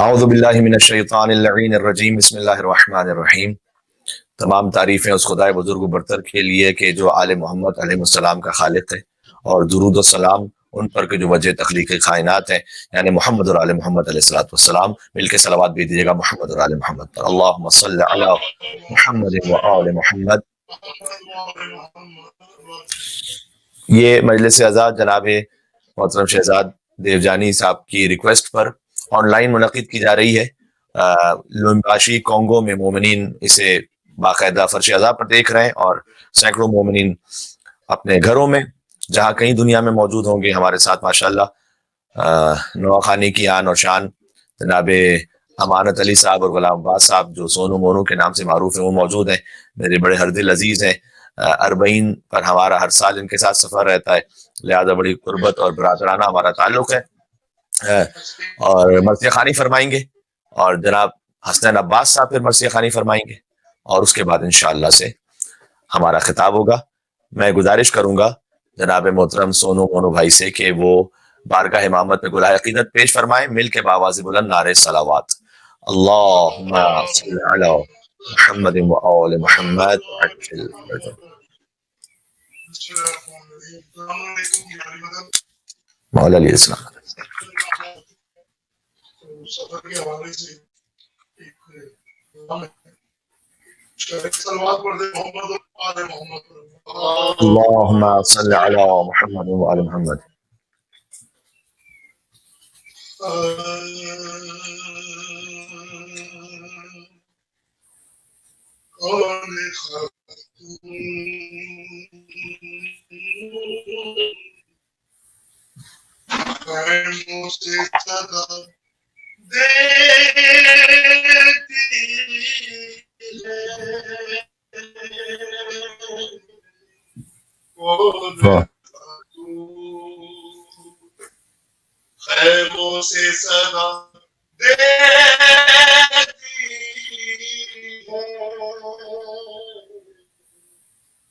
اعوذ باللہ من الشیطان اللعین الرجیم بسم اللہ الرحمن الرحیم۔ تمام تعریفیں اس خدائے بزرگ و برتر کے لیے کہ جو آل محمد علیہ السلام کا خالق ہے، اور درود و سلام ان پر کہ جو وجہ تخلیق کائنات ہیں، یعنی محمد اور آل محمد علیہ الصلوۃ والسلام۔ مل کے صلوات بھی دیجیے گا محمد اور آل محمد پر۔ اللہم صل علی محمد و آل محمد۔ یہ مجلس آزاد جناب محترم شہزاد دیوجانی صاحب کی ریکویسٹ پر آن لائن منعقد کی جا رہی ہے۔ لمباشی کانگو میں مومنین اسے باقاعدہ فرش ازا پر دیکھ رہے ہیں، اور سینکڑوں مومنین اپنے گھروں میں جہاں کہیں دنیا میں موجود ہوں گے ہمارے ساتھ ماشاءاللہ۔ نواخانی کی آن اور شان جناب امانت علی صاحب اور غلام عباس صاحب جو سونو مونو کے نام سے معروف ہیں، وہ موجود ہیں، میرے بڑے ہردل عزیز ہیں۔ اربعین پر ہمارا ہر سال ان کے ساتھ سفر رہتا ہے، لہذا بڑی قربت اور برادرانہ ہمارا تعلق ہے۔ اور مرثیہ خوانی فرمائیں گے، اور جناب حسنین عباس صاحب پھر مرثیہ خوانی فرمائیں گے، اور اس کے بعد انشاءاللہ سے ہمارا خطاب ہوگا۔ میں گزارش کروں گا جناب محترم سونو مونو بھائی سے کہ وہ بارگاہ امامت میں گلہ عقیدت پیش فرمائیں، مل کے بآواز بلند نعرہ صلوات۔ اللہم صل علی محمد و آل محمد عجل فرجہ۔ مولا علیہ السلام۔ سفر کے حوالے سے سلوات پڑھتے محمد اور آل محمد۔ اللہم صل علی محمد و آل محمد۔ مجھے صدا دیتی ہے، خیموں سے صدا دیتی ہے،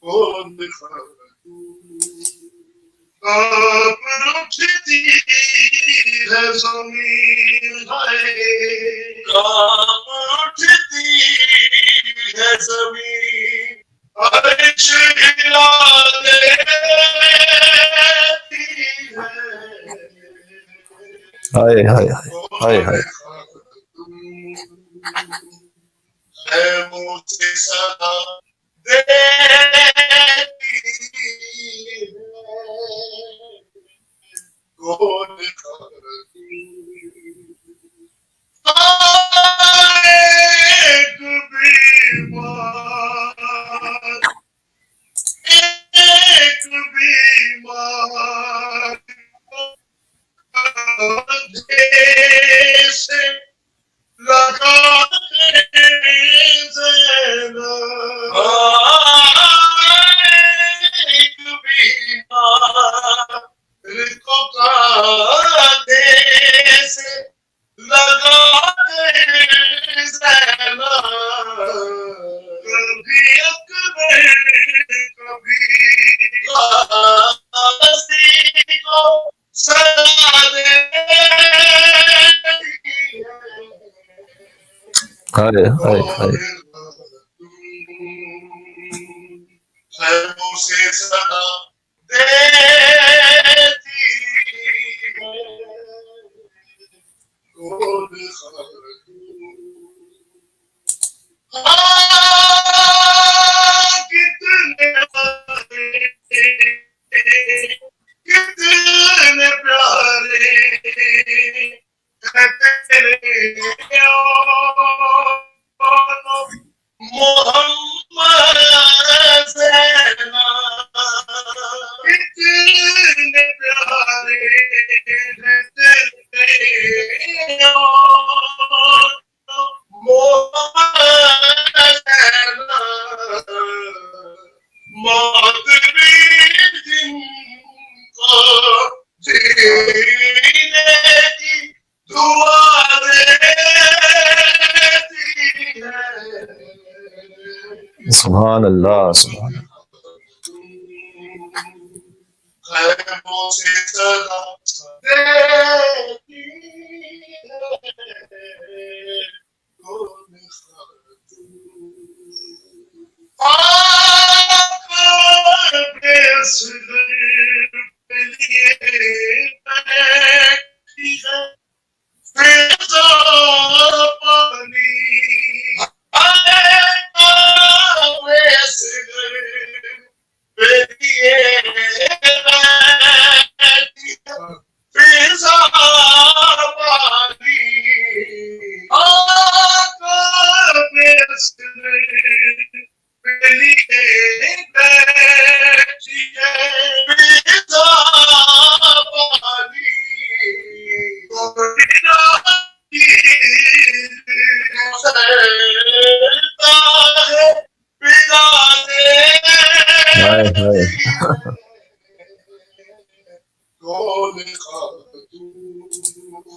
کون آپ اٹھتی ہے زمین، آپ اٹھتی ہے زمین، عرش ہلا دیتی ہے، ہائے ہائے ہائے ہائے۔ خیموں سے صدا دیتی ہے، کون ایک بیمار، ایک بیمار جیسے لگا زینب، ایک بیمار کو کاندھے سے لگا زینب، کبھی اکبر کبھی غازی کو سلا دیتی ہے، ہائے ہائے ہائے۔ خیموں سے صدا دیتی ہے، کون کتنے کتنے پیارے تیرے محمد زینا، کتنے پیارے تیرے محمد زینا، موت بھی جن کو جینے کی دعا دیتی ہے، سبحان اللہ سبحان اللہ۔ خیموں سے صدا دیتی ہے،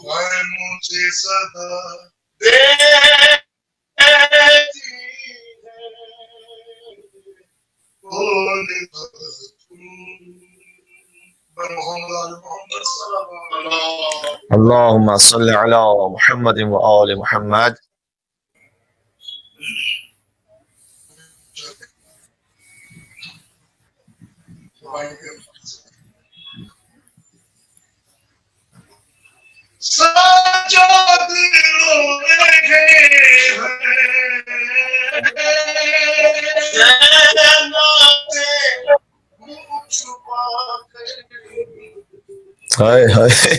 ہے مجھے صدا دیتی ہے کون محمد صلی اللہ اللهم صل على محمد وآل محمد. سجاد رونے منہ چھپا ہائے ہائے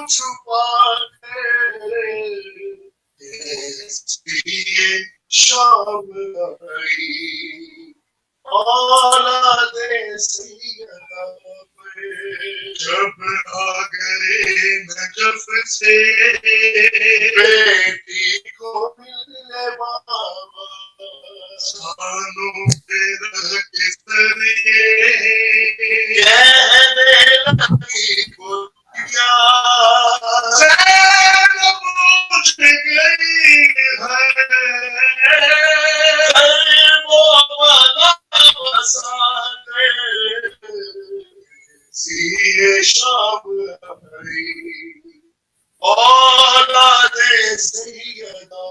چھپا شام آئی اولاد سیدہ جب آ گئے نجف سے بیٹی کو ملنے بابا سالوں پہ رہ کے سریے کہنے لگی گویا زینب مجھ گئی ہے شام آئی اولاد سیدہ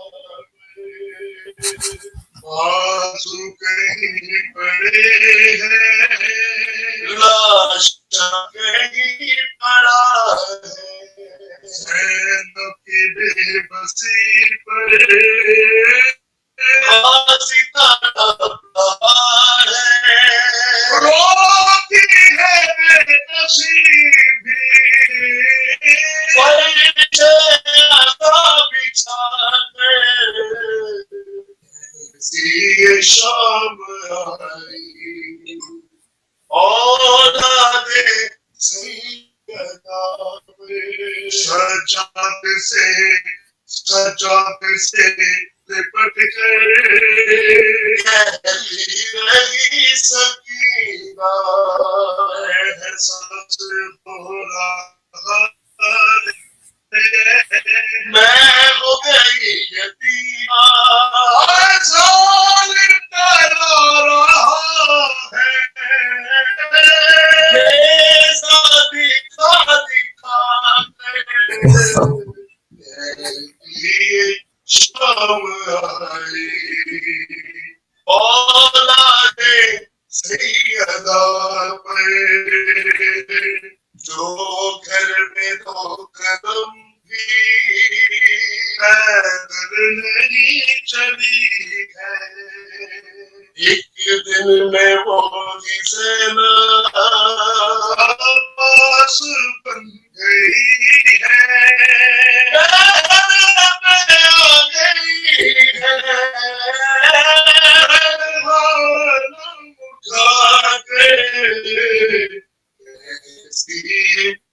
بازو کہیں پڑے ہیں لاش کہیں پڑا ہے زینب کی بے بسی پر روتی ہے بے نصیب بھی شام آئی اولاد سیدہ سجاد سے لپٹ کر کہتی رہی سکینہ احساس ہو رہا میں ہو گئی یتیمہ ظالم ڈرا رہا ہے شام آئی اولاد سیدہ پر جو گھر میں دو قدم بھی پیدل نہیں چلی ہے ایک دن میں وہ زینب پاس بن گئی ہے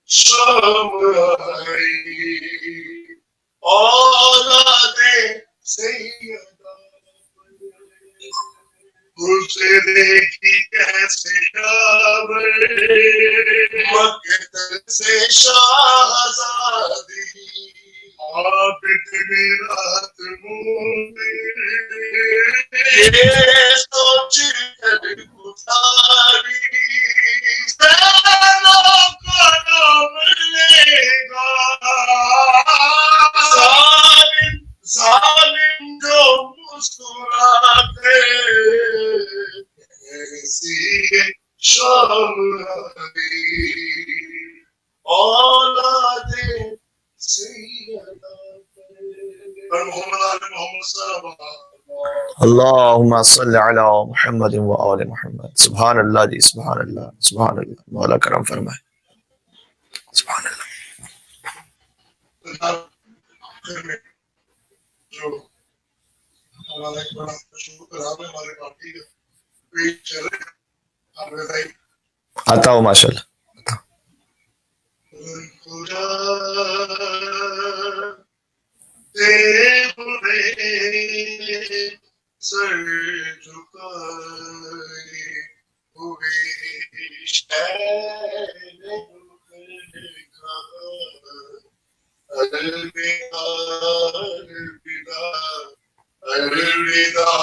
شام آئی اولاد سیدہ اسے دیکھی کیسے مقتل سے شاہزادی آپ اتنی رات مونگے یہ سوچ کر گزاری زینب کا نام لے گا ظالم جو مسکراتے ایسی شام آئی اولاد سیدہ محمد صلی اللہ علیہ وسلم اللهم صل على محمد وآل محمد. سبحان اللہ جی، سبحان اللہ، سبحان اللہ. مولا کرم فرمائے. سبحان اللہ. آخر میں جو ہمارا ایک بڑا مشہور کلام ہے ہمارے پارٹی کا پیش چل رہا ہے آپ بتائیے آتا ہو ماشاء اللہ خدا تیرے سر جھکائے ہوئے شہر کا الوداع الوداع الوداع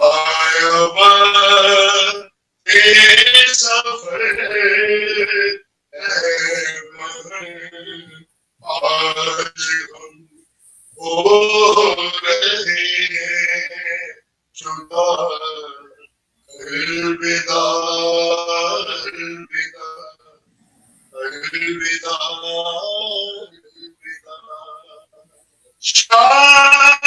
آیا وقت سفر آج ہم ہو رہے ہیں جدا الوداع الوداع الوداع شاہ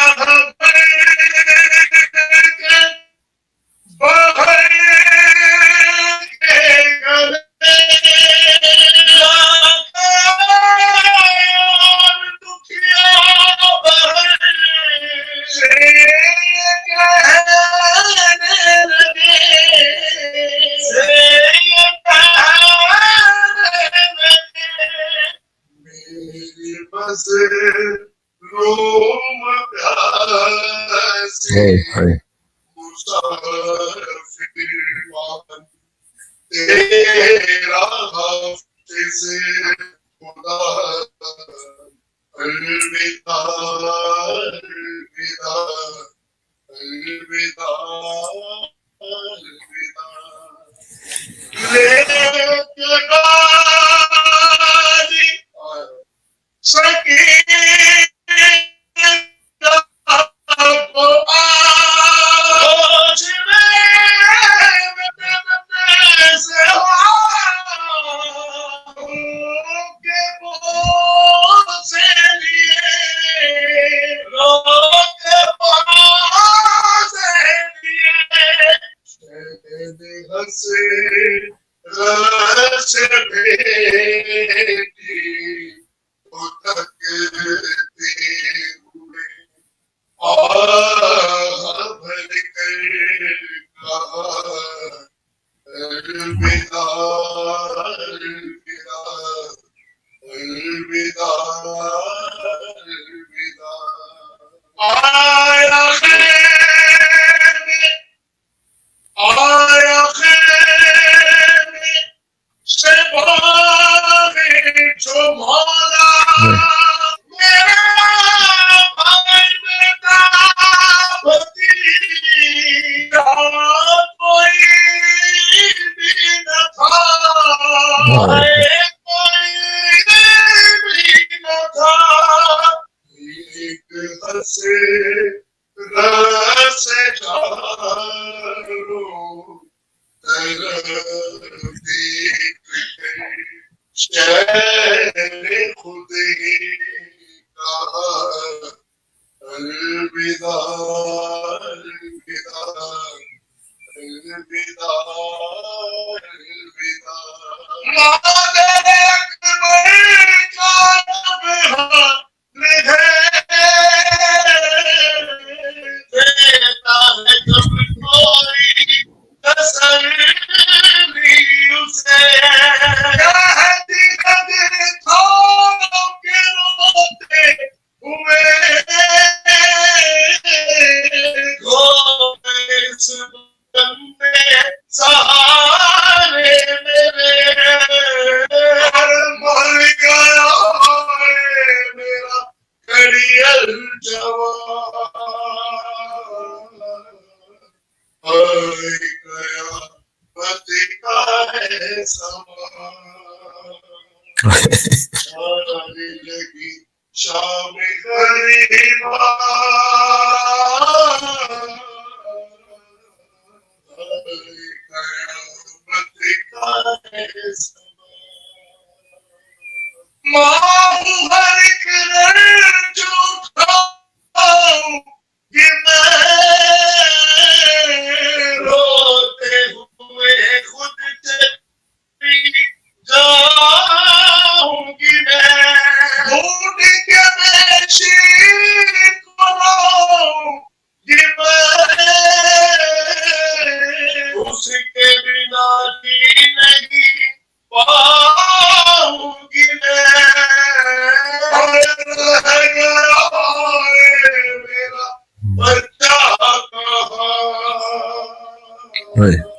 بس روم پیاسے مسافر وطن تیرا ہفتے سے خدا الوداع الوداع الوداع الوداع لیکن غازی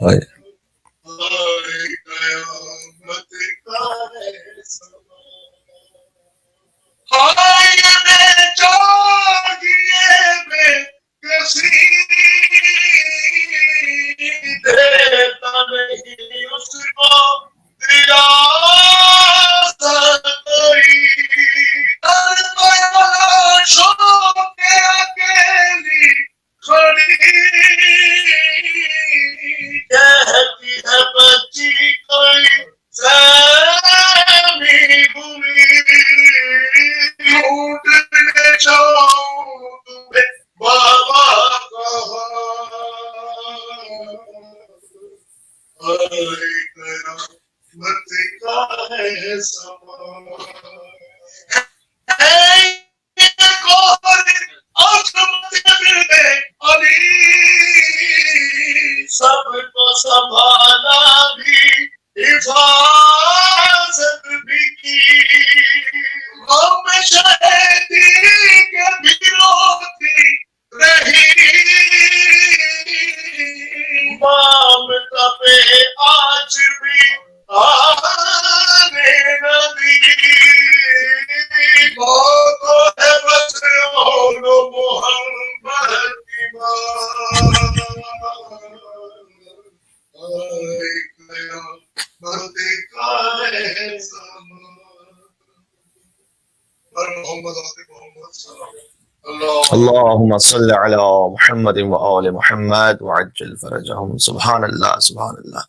ہائے قیامت کا ہے سما ہائے بے چاہیے بے کسی دیتا نہیں اس کو ریاست کوئی در تلاشوں کے اکیلی کھڑی کہتی ہے بچی کوئی سیمی ہوئی ڈھونڈنے جاؤں تمہیں بابا کہاں قیامت کا ہے سما سب کو سنبھالا بھی حفاظت بھی کی ہم شہدی کے بھی روتی رہی مامتا پہ آج بھی آنے نہ دی موت ہے بس اور محمد کی محمد اللهم صل على محمد وآل محمد وعجل فرجهم سبحان اللہ سبحان اللہ.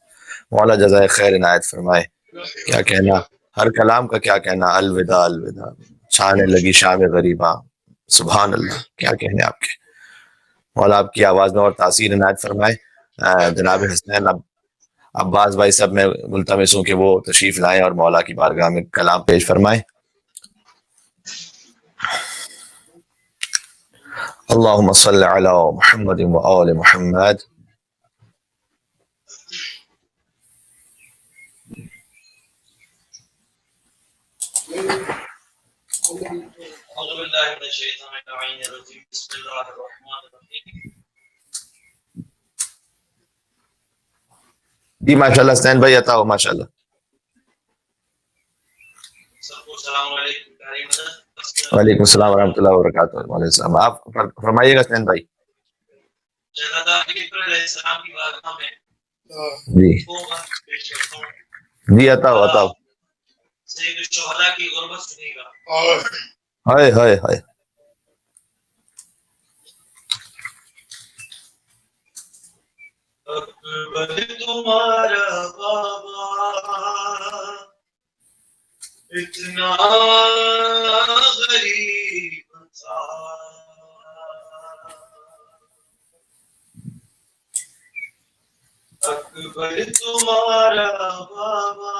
مولا جزائے خیر عنایت فرمائے. کیا کہنا ہر کلام کا کیا کہنا. الوداع الوداع چھانے لگی شام غریباں. سبحان اللہ کیا کہنے آپ کے. مولا آپ کی آواز میں اور تاثیر عنایت فرمائے. جناب حسنین عباس بھائی سب میں ملتمس ہوں کہ وہ تشریف لائیں اور مولا کی بارگاہ میں کلام پیش فرمائیں. اللهم صل على محمد وآل محمد. أعوذ بالله من الشيطان الرجيم بسم الله الرحمن الرحيم. جی ماشاءاللہ حسنین بھائی عطا ہو ماشاءاللہ. السلام علیکم. وعلیکم السلام ورحمۃ اللہ وبرکاتہ. وعلیکم السلام. آپ فرمائیے گا حسنین بھائی. السلام کی بارگاہ میں جی جی عطا ہو عطا ہو. سید الشہداء کی غربت سنیے گا. ہائے ہائے ہائے. اکبر تمہارا بابا اتنا غریب تھا اکبر تمہارا بابا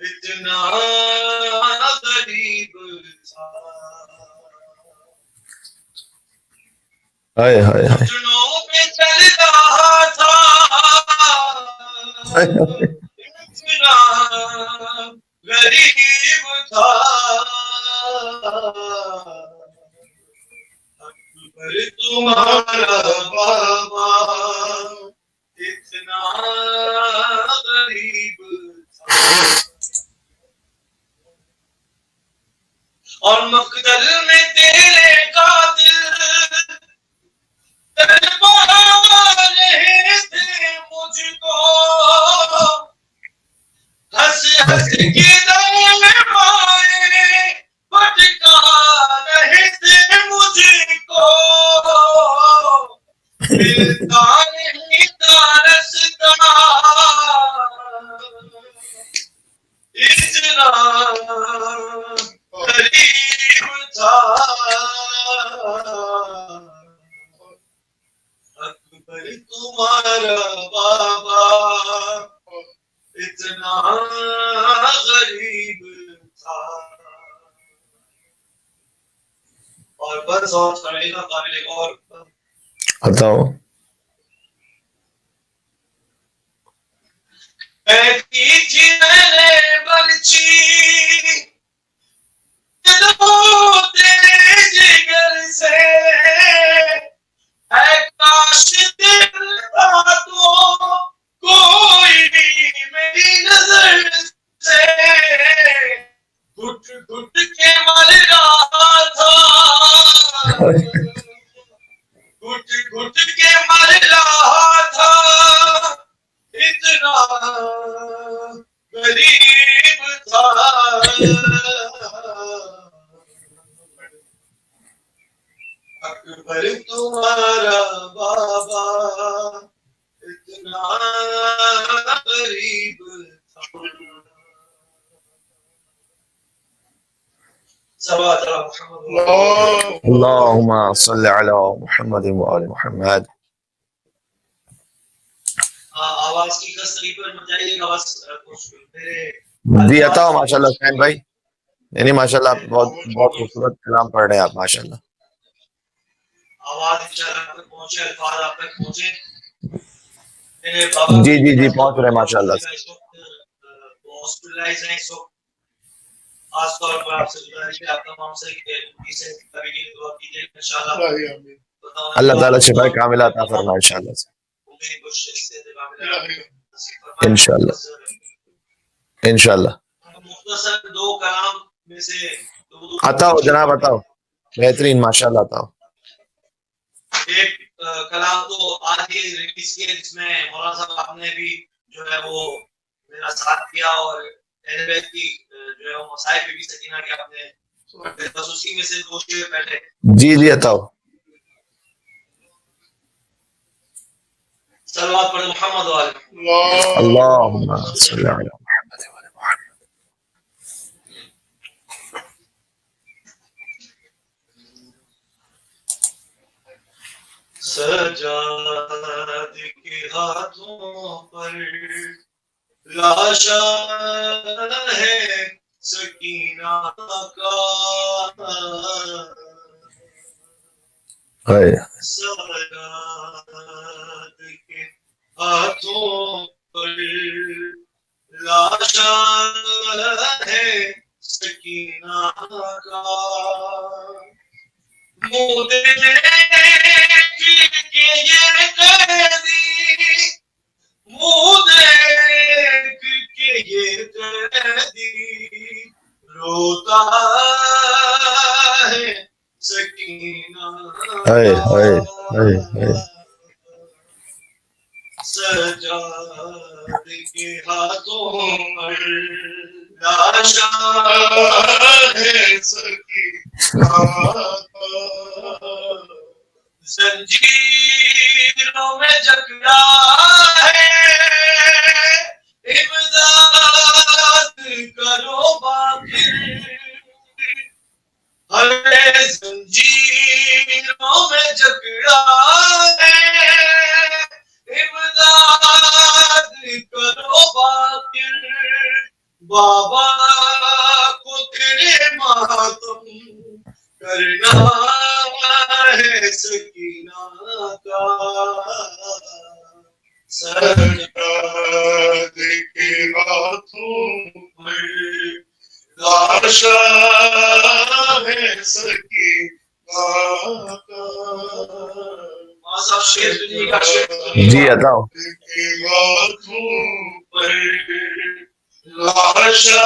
اتنا غریب تھا ہائے ہائے ہائے. گھٹنوں پہ چل رہا تھا اتنا غریب تھا اکبر تمہارا بابا اتنا غریب تھا اور مقتل میں تیرے قاتل رہے تھے مجھ کو ہنس ہنس کے دم مارے بھٹکا رہے تھے مجھ کو ملتا نہیں تھا رستہ اتنا غریب تھا اکبر تمہارا بابا اتنا غریب تھا. اور بس اور سڑے کا قابل اور عطا ہو. کی تھی میں نے برچی تیرے جگر سے اے کاش دل کا تو پر تمہارا بابا اتنا غریب تھا. صلوات علی محمد. اللهم صل على محمد وآل محمد. آواز کی کسری پر مجھے آواز میرے جی عطا ہو ماشاءاللہ حسین بھائی. نہیں ماشاءاللہ آپ بہت بہت خوبصورت کلام پڑھ رہے ہیں آپ ماشاءاللہ. آواز انشاءاللہ آپ تک پہنچے, الفاظ آپ تک پہنچے. جی جی جی پہنچ رہے ہیں ماشاءاللہ. اس وقت ہاسپٹلائز ہیں اس وقت. خاص طور پر آپ سے گزارش ہے آپ تمام سے کہ ان کی صحت کی لیے دعا کیجیے انشاءاللہ. اللہ تعالیٰ شفا کاملہ عطا فرمائے انشاءاللہ. انشاءاللہ انشاءاللہ. مختصر دو کلام میں سے عطا ہو جناب عطا ہو. بہترین ماشاءاللہ عطا ہو. ایک کلام تو آج ہی ریلیز کیا جس میں مولانا صاحب آپ نے بھی جو ہے وہ میرا ساتھ کیا اور اہل بیت کی جو ہے وہ مسائل پہ بھی سکینہ کیا آپ نے. بس اسی میں سے دو شعر پہلے. جی جی عطا ہو. صلوات پر محمد وآلہ. اللهم صل على محمد وآل محمد. سجاد کے ہاتھوں پر لاشا ہے سکینہ کا. سجاد کے ہاتھوں پر لاشا ہے سکینہ کا. منہ دیکھ کے یہ قیدی, منہ دیکھ کے یہ قیدی روتا ہے سکینہ کا. سجاد کے ہاتھوں پر لاشا ہے سکینہ کا. زنجیروں میں جکڑا ہے امداد کرو باقی. ہر زنجیروں میں جکڑا ہے امداد کرو باقی. بابا کو تیرے ماتم کرنا ہے سکینہ کا. سجاد کے ہاتھوں پر لاشا ہے سکینہ کا. جی عطا ہو. لاشا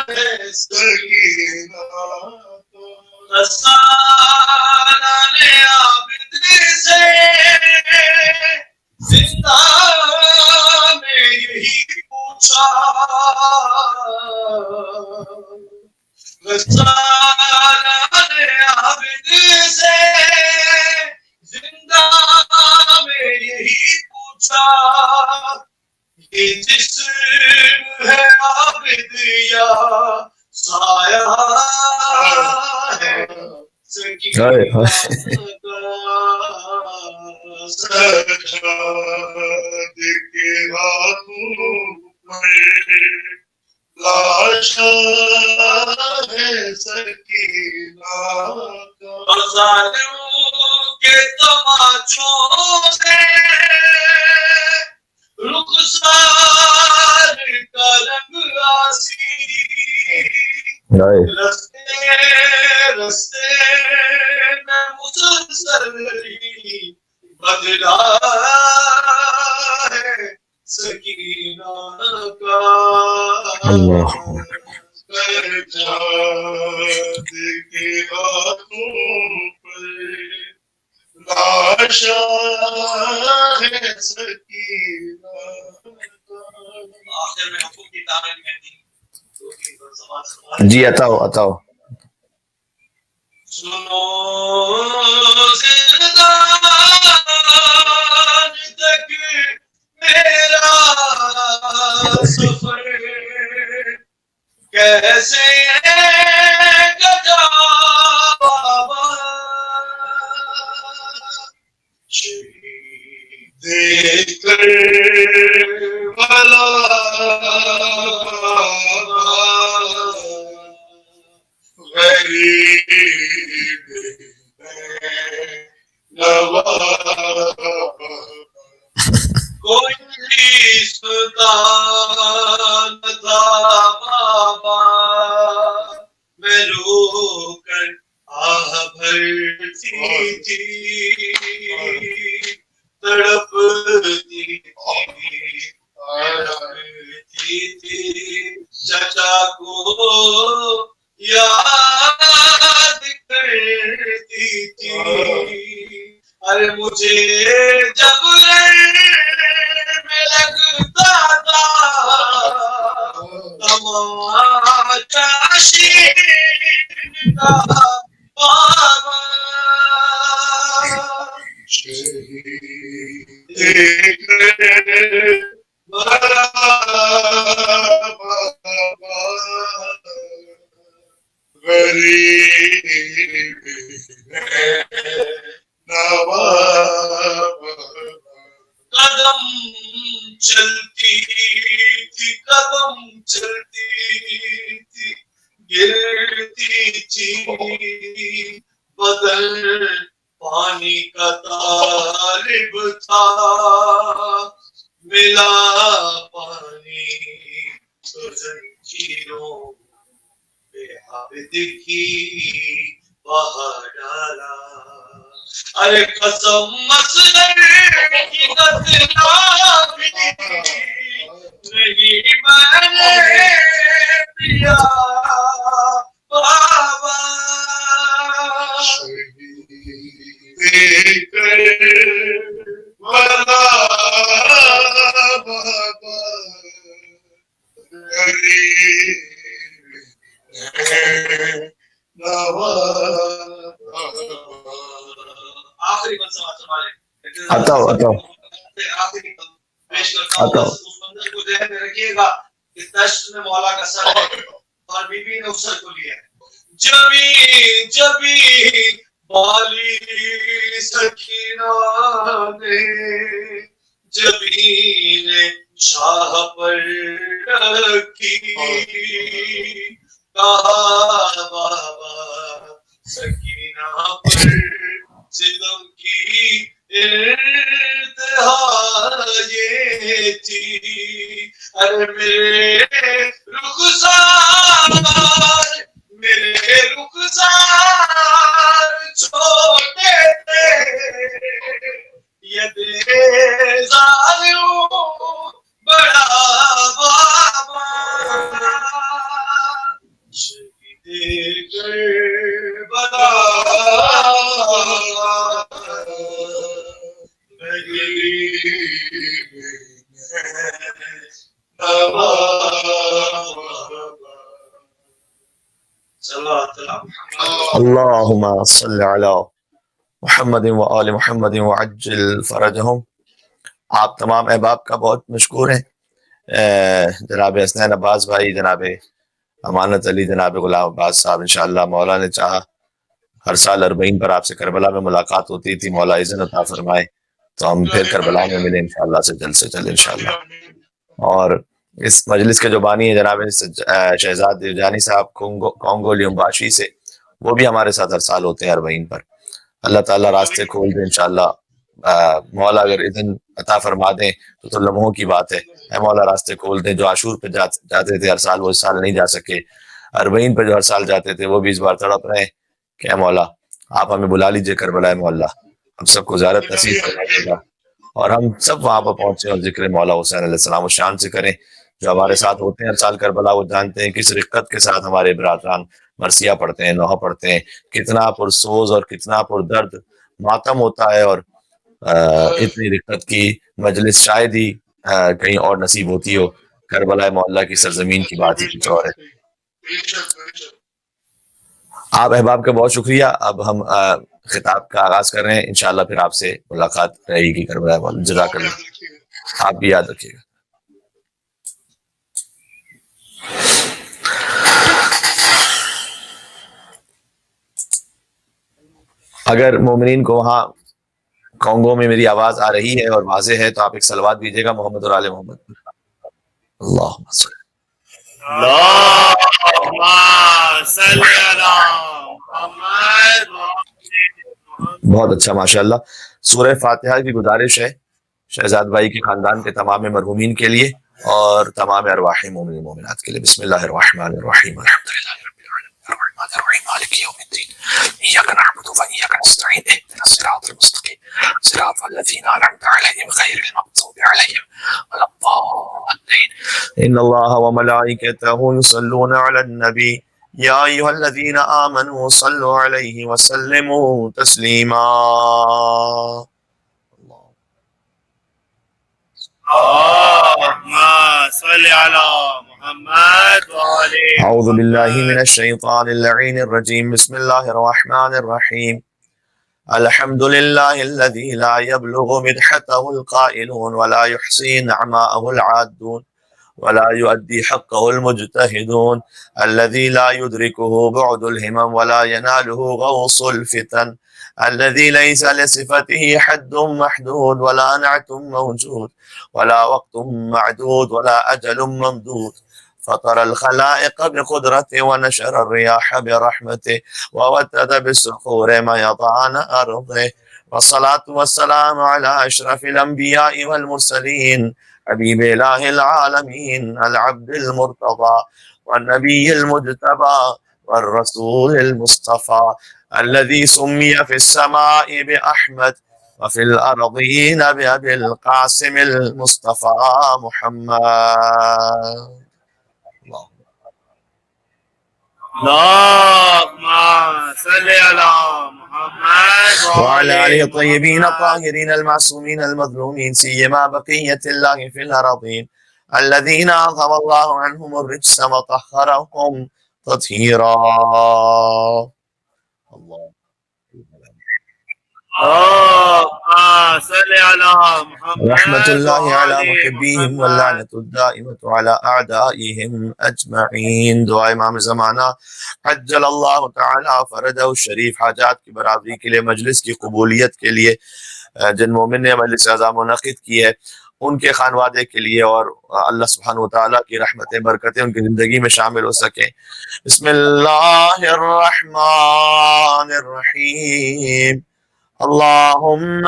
ہے سکینہ کا. غسان عابد سے زندہ میں یہی پوچھا. غسان عابد سے زندہ میں یہی پوچھا. یہ جسم ہے عابد یا سایہ ہے سکینہ کا. سجاد کے ہاتھوں پر لاشا ہے سکینہ کا. ظالموں کے تماچوں سے رخسار کا رنگ آسی. رستے رستے میں مسلسل بدلا ہے سکینہ کا. سجاد کے ہاتھوں پر لاشا ہے سکینہ کا. آخر میں حقوق کی تعمیل میں دی. جی عطا ہو عطا ہو. سنو زندان تک میرا سفر کیسے گجا بابا شہید دیکھ کر بلا غریب نواز کوئی سلطان تھا بابا میں رو کر آہ بھرتی تھی تڑپتی تھی چچا کو یاد کرتی تھی ارے مجھے جب میں لگتا تھا تماشا شیر کا بابا شہید دیکھ بڑا بابا غریب نواب قدم چلتی تھی قدم چلتی تھی گرتی تھی بدن پانی کا طالب تھا ملا پانی تو زنجیروں پہ عابد کی بہا ڈالا ارے قسم مسلم کی قتلامی نہیں میں نے پیا بابا شہید بلا بابا غریب آخری آتا ہو پیش کرتا ہوں اس منظر کو ذہن میں رکھیے گا کہ دشت میں مولا کا سر ہے اور بی بی نے اس سر کو لیا جبی جبی بالی سکینہ نے جبی نے شاہ پر رکھی کہا بابا سکینہ پر ستم کی انتہا یہ تھی ارے میرے رخسار چھوٹے تھے یہ ظالم بڑا بابا شہید کربلا اللہم صل علی محمد و آل محمد وعجل فرجہم. آپ تمام احباب کا بہت مشکور ہیں. جناب حسنین عباس بھائی، جناب امانت علی، جناب غلام عباس صاحب، انشاءاللہ مولا نے چاہا ہر سال 40 پر آپ سے کربلا میں ملاقات ہوتی تھی. مولا اذن عطا فرمائے تو ہم پھر کربلا میں ملیں انشاءاللہ سے جلد انشاءاللہ. اور اس مجلس کے جو بانی ہیں جناب شہزاد دیوجانی صاحب کانگو لیمباشی سے، وہ بھی ہمارے ساتھ ہر سال ہوتے ہیں 40 پر. اللہ تعالیٰ راستے کھول دیں انشاءاللہ. مولا اگر اذن عطا فرما دیں تو لمحوں کی بات ہے. اے مولا راستے کھول دیں. جو عاشور پہ جاتے تھے ہر سال، وہ اس سال نہیں جا سکے. 40 پہ جو ہر سال جاتے تھے وہ بھی اس بار تڑپ رہے ہیں کہ اے مولا آپ ہمیں بلا لیجئے کربلا مولا، ہم سب کو زیارت نصیب فرمائیے گا اور ہم سب وہاں پر پہنچے اور ذکر مولا حسین علیہ السلام و شان سے کریں. جو ہمارے ساتھ ہوتے ہیں ہر سال کربلا، وہ جانتے ہیں کس رقت کے ساتھ ہمارے برادران مرثیہ پڑھتے ہیں، نوحہ پڑھتے ہیں. کتنا پرسوز اور کتنا پر درد ماتم ہوتا ہے، اور اتنی رقت کی مجلس شاید ہی کہیں اور نصیب ہوتی ہو. کربلا مولا کی سرزمین کی بات ہی کچھ اور ہے. آپ احباب کا بہت شکریہ. اب ہم خطاب کا آغاز کر رہے ہیں. انشاءاللہ پھر آپ سے ملاقات رہے گی. کربلا والے جزاک اللہ. یاد رکھیے گا. آپ بھی یاد رکھیے گا. اگر مومنین کو وہاں کانگو میں میری آواز آ رہی ہے اور واضح ہے تو آپ ایک صلوات دیجیے گا محمد اور آل محمد. اللہم صلی. بہت اچھا ماشاءاللہ. سورہ فاتحہ کی گزارش ہے شہزاد بھائی کے خاندان کے تمام مرحومین کے لیے اور تمام ارواح مومنین مومنات کے لیے. بسم اللہ الرحمن الرحیم. الحمدللہ رب العالمین الرحمن الرحیم مالک یوم الدین ایاک نعبد و ایاک نستعین اهدنا الصراط المستقیم صراط الذین انعمت علیہم غیر المغضوب علیہم ولا الضالین. ان اللہ وملائکتہ یصلون علی النبی یا ایھا الذین آمنوا صلوا علیہ وسلموا تسلیما. اعوذ باللہ من الشیطان اللعین الرجیم. بسم اللہ الرحمن الرحیم. الحمد للہ الذی لا یبلغ مدحتہ القائلون ولا یحصی نعماءہ العادون ولا يؤدي حقه المجتهدون الذي لا يدركه بعد الهمم ولا يناله غوص الفتن الذي ليس لصفته حد محدود ولا نعت موجود ولا وقت معدود ولا أجل ممدود فطر الخلائق بقدرته ونشر الرياح برحمته ووتد بالسحور ميطان أرضه والصلاة والسلام على أشرف الأنبياء والمرسلين حبيب إله العالمين العبد المرتضى والنبي المجتبى والرسول المصطفى الذي سمي في السماء بأحمد وفي الأرضين بأبي القاسم المصطفى محمد. اللهم صل على محمد وعلى آله الطيبين الطاهرين المعصومين المظلومين سيما بقية الله في الأراضين الذين أذهب الله عنهم الرجس وطهرهم تطهيرا. الله اللهم صل على محمد رحمة الله على وآل محبيهم محمد. واللعنة الدائمة على أعدائهم أجمعين. دعا امام زمانہ عجل اللہ تعالی فرجہ الشریف. حاجات کی برابری کے لیے مجلس کی قبولیت کے لیے جن مومن نے مجلس اعظم منعقد کی ہے ان کے خانوادے کے لیے اور اللہ سبحانہ وتعالی کی رحمتیں برکتیں ان کی زندگی میں شامل ہو سکیں. بسم اللہ الرحمن الرحیم. اللهم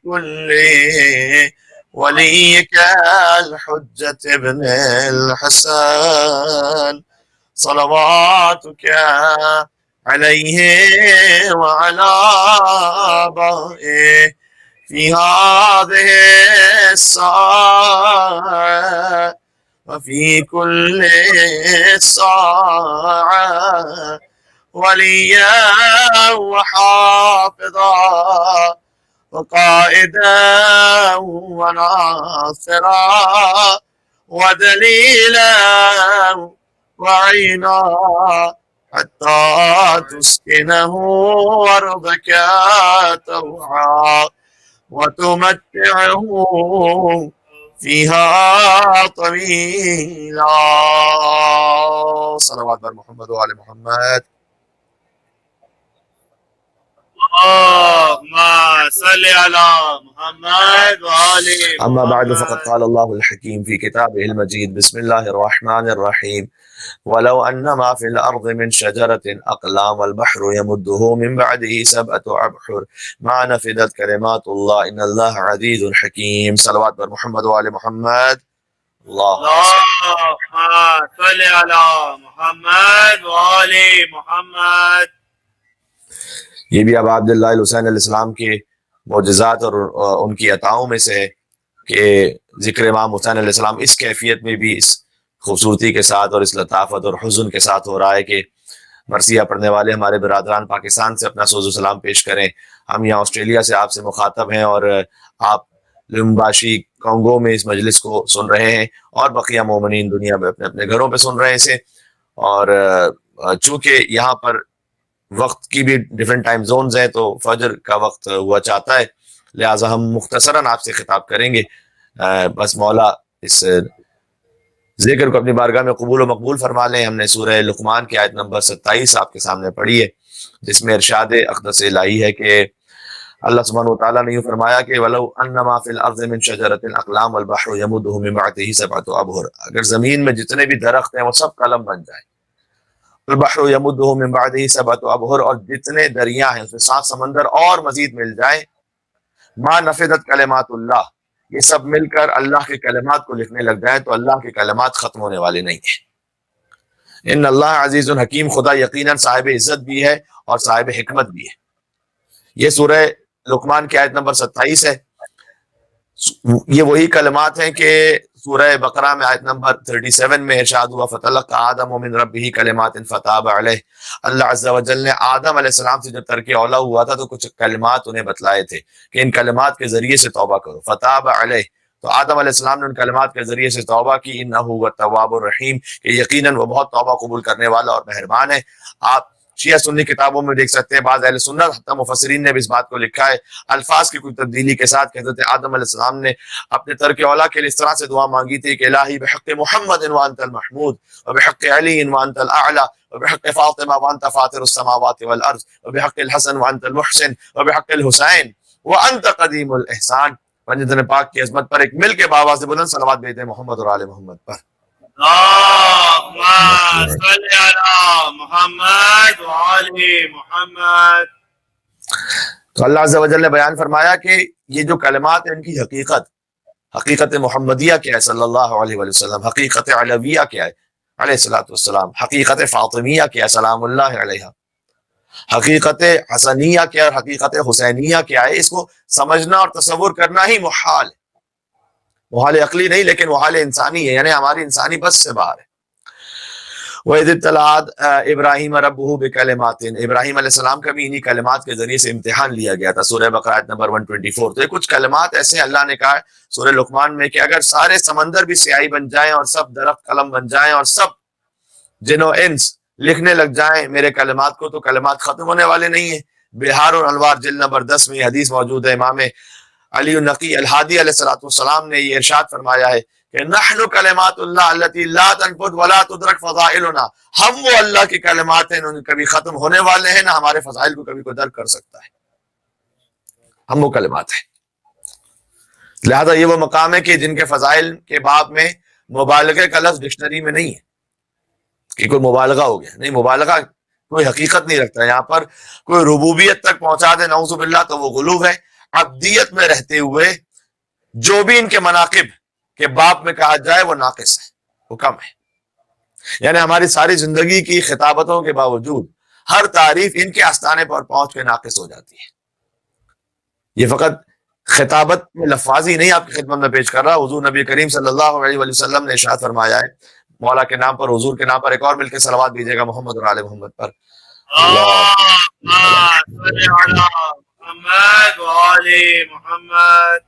كن وليك الحجة ابن الحسن صلواتك عليه وعلى آبائه في هذه الساعة وفي كل ساعة وليا وحافظا وقائدا وناصرا ودليلا وعينا حتى تسكنه أرضك طوعا وتمتعه فيها طويلا. صلوات بر محمد وآل محمد. اللهم صل على محمد وآل محمد. أما بعد فقد قال الله الحكيم في كتابه المجيد. بسم الله الرحمن الرحيم. ولو أن ما في الأرض من شجرة أقلام والبحر يمده من بعده 7 أبحر ما نفدت كلمات الله إن الله عزيز حكيم. صلوات بر محمد وآل محمد. اللهم صل على محمد وآل محمد. یہ بھی اب عبداللہ الحسین علیہ السلام کے معجزات اور ان کی عطاؤں میں سے ہے کہ ذکر امام حسین علیہ السلام اس کیفیت میں بھی اس خوبصورتی کے ساتھ اور اس لطافت اور حزن کے ساتھ ہو رہا ہے کہ مرثیہ پڑھنے والے ہمارے برادران پاکستان سے اپنا سوز و سلام پیش کریں. ہم یہاں آسٹریلیا سے آپ سے مخاطب ہیں اور آپ لمباشی کانگو میں اس مجلس کو سن رہے ہیں اور بقیہ مومنین دنیا میں اپنے اپنے گھروں پہ سن رہے ہیں اسے. اور چونکہ یہاں پر وقت کی بھی ڈفرینٹ ٹائم زونز ہیں، تو فجر کا وقت ہوا چاہتا ہے، لہٰذا ہم مختصراً آپ سے خطاب کریں گے. بس مولا اس ذکر کو اپنی بارگاہ میں قبول و مقبول فرما لیں. ہم نے سورہ لقمان کی آیت نمبر 27 آپ کے سامنے پڑھی ہے، جس میں ارشاد اقدس الہی ہے کہ اللہ سبحانہ و تعالیٰ نے یہ فرمایا کہ وَلَوْ أَنَّمَا فِي الْأَرْضِ مِنْ شَجَرَةٍ أَقْلَامٌ وَالْبَحْرُ يَمُدُّهُ مِنْ بَعْدِهِ سَبْعَةُ أَبْحُرٍ، اگر زمین میں جتنے بھی درخت ہیں وہ سب قلم بن جائیں، البحر يمده من بعده سبعة أبحر، اور جتنے دریا ہیں اس میں 7 سمندر اور مزید مل جائیں، ما نفدت کلمات اللہ، یہ سب مل کر اللہ کے کلمات کو لکھنے لگ جائیں تو اللہ کے کلمات ختم ہونے والے نہیں ہیں. ان اللہ عزیز حکیم، خدا یقیناً صاحب عزت بھی ہے اور صاحب حکمت بھی ہے. یہ سورہ لقمان کی آیت نمبر 27 ہے. یہ وہی کلمات ہیں کہ سورہ بقرہ میں آیت نمبر 37 میں ارشاد ہوا فَتَلَقَّىٰ آدَمُ مِن رَبِّهِ كَلِمَاتٍ فَتَابَ عَلَيْهِ. اللہ عز و جل نے آدم علیہ السلام سے جب ترک اولا ہوا تھا تو کچھ کلمات انہیں بتلائے تھے کہ ان کلمات کے ذریعے سے توبہ کرو. فَتَابَ عَلَيْهِ، تو آدم علیہ السلام نے ان کلمات کے ذریعے سے توبہ کی. إِنَّهُ هُوَ التَّوَّابُ الرَّحِيمُ، کہ یقیناً وہ بہت توبہ قبول کرنے والا اور مہربان ہے. آپ شیعہ سنی کتابوں میں دیکھ سکتے ہیں، بعض اہل سنت حتی مفسرین نے بھی اس بات کو لکھا ہے الفاظ کی کوئی تبدیلی کے ساتھ کہ حضرت آدم علیہ السلام نے اپنے ترک اولا کے لیے اس طرح سے دعا مانگی تھی کہ الہی بحق محمد وانت المحمود وبحق علی وانت الاعلی وبحق فاطمہ وانت فاطر السماوات والارض وبحق الحسن وانت المحسن وبحق الحسین وانت قدیم الاحسان. پنجتن پاک کی عظمت پر ایک مل کے باواز سے بلند صلوات بھیجتے محمد اور آل محمد پر. اللهم صل على محمد وعلى محمد. تو اللہ عز و جل نے بیان فرمایا کہ یہ جو کلمات ہیں ان کی حقیقت محمدیہ کیا ہے صلی اللہ علیہ وآلہ وسلم، حقیقت علویہ کیا ہے علیہ الصلوۃ والسلام، حقیقت فاطمیہ کیا ہے سلام اللہ علیہ، حقیقت حسنیہ کیا ہے اور حقیقت حسینیہ کیا ہے. اس کو سمجھنا اور تصور کرنا ہی محال ہے، محال عقلی نہیں لیکن محال انسانی ہے، یعنی ہماری انسانی بس سے باہر ہے. وَإِذِ ابْتَلَىٰ إِبْرَاهِيمَ رَبُّهُ بِكَلِمَاتٍ، ابراہیم علیہ السلام کا بھی انہی کلمات کے ذریعے سے امتحان لیا گیا تھا. سورہ بقرہ آیت نمبر 124. تو یہ کچھ کلمات ایسے اللہ نے کہا سورہ لقمان میں کہ اگر سارے سمندر بھی سیاہی بن جائیں اور سب درخت قلم بن جائیں اور سب جن و انس لکھنے لگ جائیں میرے کلمات کو، تو کلمات ختم ہونے والے نہیں ہیں. بہار الانوار جلد نمبر 10 میں یہ حدیث موجود ہے. امام علی النقی الہادی علیہ السلام نے یہ ارشاد فرمایا ہے کہ نحن کلمات اللہ التي لا تنفد ولا تدرك فضائلنا، ہم وہ اللہ کی کلمات ہیں ان کبھی ختم ہونے والے ہیں، نہ ہمارے فضائل کو کبھی کوئی درک کر سکتا ہے. ہم وہ کلمات ہیں. لہذا یہ وہ مقام ہے کہ جن کے فضائل کے باب میں مبالغے کا لفظ ڈکشنری میں نہیں ہے کہ کوئی مبالغہ ہو گیا، نہیں، مبالغہ کوئی حقیقت نہیں رکھتا. یہاں پر کوئی ربوبیت تک پہنچا دے نعوذ باللہ تو وہ غلو ہے. عبدیت میں رہتے ہوئے جو بھی ان کے مناقب کے باب میں کہا جائے وہ ناقص ہے، وہ کم ہے. یعنی ہماری ساری زندگی کی خطابتوں کے باوجود ہر تعریف ان کے آستانے پر پہنچ کے ناقص ہو جاتی ہے. یہ فقط خطابت میں لفاظی نہیں آپ کی خدمت میں پیش کر رہا، حضور نبی کریم صلی اللہ علیہ وآلہ وسلم نے ارشاد فرمایا ہے، مولا کے نام پر، حضور کے نام پر ایک اور مل کے صلوات دیجیے گا محمد اور آل محمد پر. محمد وعلى محمد.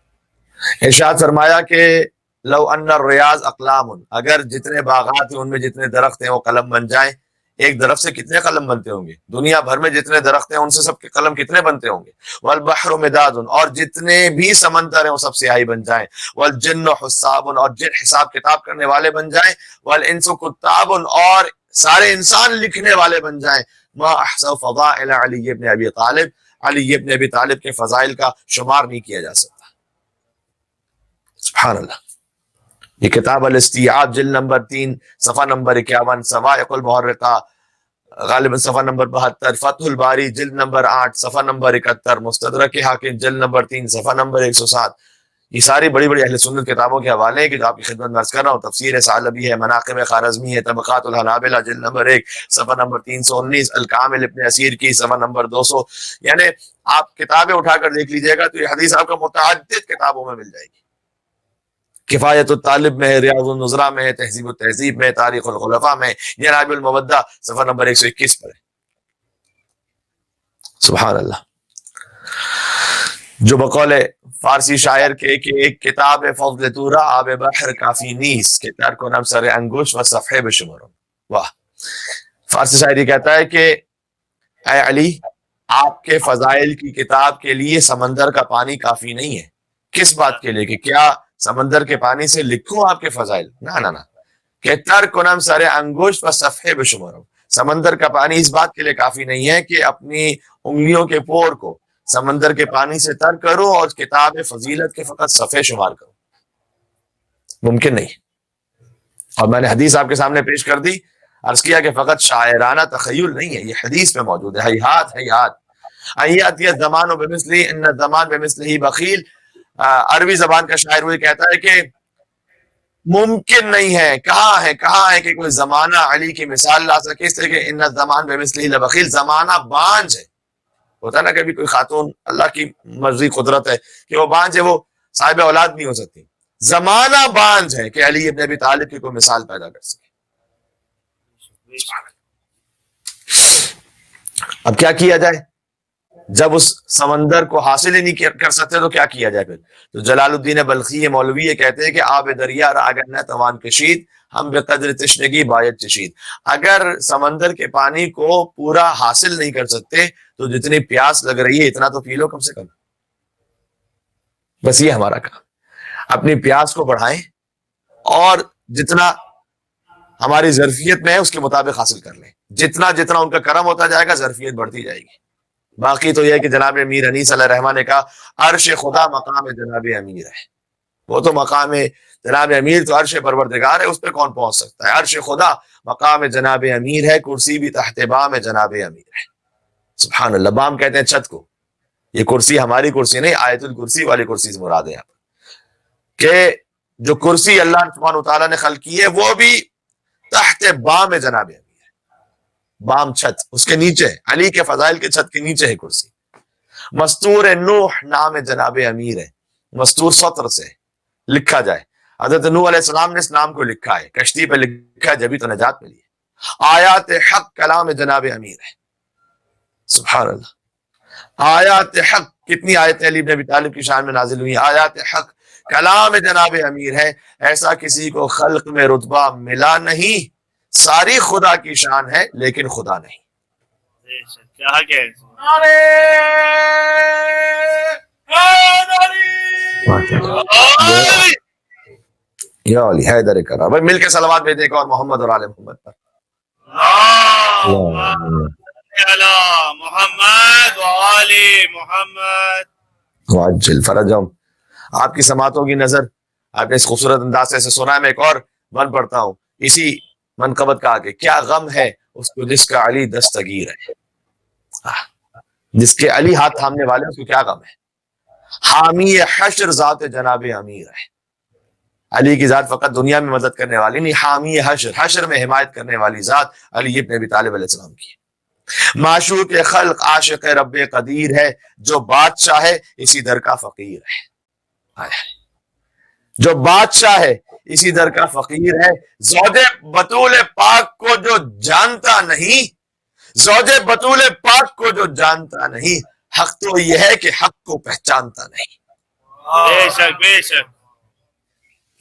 ارشاد فرمایا کہ لو ان الریاض اقلام، اگر جتنے باغات ہیں ان میں جتنے درخت ہیں وہ قلم بن جائیں. ایک درخت سے کتنے قلم بنتے ہوں گے؟ دنیا بھر میں جتنے درخت ہیں ان سے سب کے قلم کتنے بنتے ہوں گے؟ والبحر مداد، اور جتنے بھی سمندر ہیں وہ سب سیاہی بن جائیں. والجن حساب، اور جن حساب کتاب کرنے والے بن جائیں. والانس کتاب، اور سارے انسان لکھنے والے بن جائیں. ما احصوا فضائل علی ابن ابی طالب، علی ابن ابی طالب کے فضائل کا شمار نہیں کیا جا سکتا. سبحان اللہ. یہ کتاب الاستیعاب جلد نمبر 3 صفحہ نمبر 51، صواعق المحرقہ غالباً صفحہ نمبر 72، فتح الباری جلد نمبر 8 صفحہ نمبر 71، مستدرک حاکم جلد نمبر 3 صفحہ نمبر 107. یہ ساری بڑی بڑی اہل سنت کتابوں کے حوالے ہیں کہ جو آپ کی خدمت میں عرض کر رہا ہوں. تفسیر ثعلبی ہے، مناقب خوارزمی ہے، طبقات الحنابلہ جلد نمبر 1 صفحہ نمبر 319، الکامل ابن اسیر کی صفحہ نمبر 200. یعنی آپ کتابیں اٹھا کر دیکھ لیجئے گا تو یہ حدیث آپ کو متعدد کتابوں میں مل جائے گی. کفایت الطالب میں ہے، ریاض النظرہ میں ہے، تہذیب التہذیب میں، تاریخ الخلفاء میں، یہ نائب المودہ صفحہ نمبر 121 پر ہے. سبحان اللہ. جو بقول فارسی شاعر کے کہ ایک کتاب فضل تورا آب بحر کافی نیس کہ تر کنم سر انگوش و صفحے بشمرم. واہ. فارسی شاعری کہتا ہے کہ اے علی آپ کے فضائل کی کتاب کے لیے سمندر کا پانی کافی نہیں ہے. کس بات کے لیے کہ کیا سمندر کے پانی سے لکھوں آپ کے فضائل؟ نہ کہ تر کنم سر انگشت و صفحے بشمارو. سمندر کا پانی اس بات کے لیے کافی نہیں ہے کہ اپنی انگلیوں کے پور کو سمندر کے پانی سے تر کرو اور کتاب فضیلت کے فقط صفحے شمار کرو. ممکن نہیں. اور میں نے حدیث آپ کے سامنے پیش کر دی، عرض کیا کہ فقط شاعرانہ تخیل نہیں ہے، یہ حدیث میں موجود ہے. حیات زمان و بمثلی ان الزمان بمثلہ بخیل. عربی زبان کا شاعر وہی کہتا ہے کہ ممکن نہیں ہے، کہاں ہے کہ کوئی زمانہ علی کی مثال لا سکے. اس طرح کہ ان الزمان بمثلہ لبخیل، زمانہ بانجھ ہے. ہوتا نا کبھی کوئی خاتون، اللہ کی مرضی قدرت ہے کہ وہ بانجھ ہے، وہ صاحب اولاد نہیں ہو سکتی. زمانہ بانجھ ہے کہ علی ابن ابی طالب کی کوئی مثال پیدا کر سکے. اب کیا کیا جائے جب اس سمندر کو حاصل ہی نہیں کر سکتے تو کیا کیا جائے پھر؟ تو جلال الدین بلخی مولوی کہتے ہیں کہ آب دریا راگر نہ توان کشید، ہم بے قدر تشنگی باید چشید. اگر سمندر کے پانی کو پورا حاصل نہیں کر سکتے تو جتنی پیاس لگ رہی ہے اتنا تو پی لو کم سے کم. بس یہ ہمارا کام، اپنی پیاس کو بڑھائیں اور جتنا ہماری ظرفیت میں ہے اس کے مطابق حاصل کر لیں. جتنا ان کا کرم ہوتا جائے گا ظرفیت بڑھتی جائے گی. باقی تو یہ ہے کہ جناب امیر انیس علیہ الرحمٰن نے کہا عرش خدا مقام جناب امیر ہے. وہ تو مقام جناب امیر تو عرش پروردگار ہے، اس پہ کون پہنچ سکتا ہے؟ عرش خدا مقام جناب امیر ہے، کرسی بھی تحت بام جناب امیر ہے. سبحان اللہ. بام کہتے ہیں چھت کو. یہ کرسی ہماری کرسی نہیں، آیت الکرسی والی کرسی سے مراد ہے یہاں پر کہ جو کرسی اللہ سبحانہ وتعالیٰ نے خلق کی ہے وہ بھی تحت بام جناب امیر. بام چھت اس کے نیچے، علی کے فضائل کے چھت کے نیچے ہے کرسی. مستور نوح نام جناب امیر ہے. مستور سطر سے لکھا جائے. حضرت نوح علیہ السلام نے اس نام کو لکھا ہے، کشتی پہ لکھا ہے، جبھی تو نجات ملی ہے. آیات حق کلام جناب امیر ہے. سبحان اللہ. آیات حق، کتنی آیتیں علی بن ابی طالب کی شان میں نازل ہوئی. آیات حق کلام جناب امیر ہے. ایسا کسی کو خلق میں رتبہ ملا نہیں. ساری خدا کی شان ہے لیکن خدا نہیں. کیا کہ یا علی حیدر کرا. بھائی مل کے صلوات بھیجیں ایک اور محمد اور آل محمد پر. محمد وآل محمد وعجل فرجهم. آپ کی سماعتوں کی نظر آپ نے اس خوبصورت انداز سے سنا ہے. میں ایک اور من پڑھتا ہوں اسی منقبت کا آگے. کیا غم ہے اس کو جس کا علی دستگیر ہے. جس کے علی ہاتھ تھامنے والے اس کو کیا غم ہے. حامی حشر ذات جناب امیر ہے. علی کی ذات فقط دنیا میں مدد کرنے والی نہیں، حامی حشر میں حمایت کرنے والی ذات علی ابن ابی طالب علیہ السلام کی. معشوق خلق عاشق رب قدیر ہے، جو بادشاہ ہے اسی در کا فقیر ہے. جو بادشاہ ہے اسی در کا فقیر ہے. زوج بطول پاک کو جو جانتا نہیں، زوج بطول پاک کو جو جانتا نہیں، حق تو یہ ہے کہ حق کو پہچانتا نہیں. بے شک بے شک.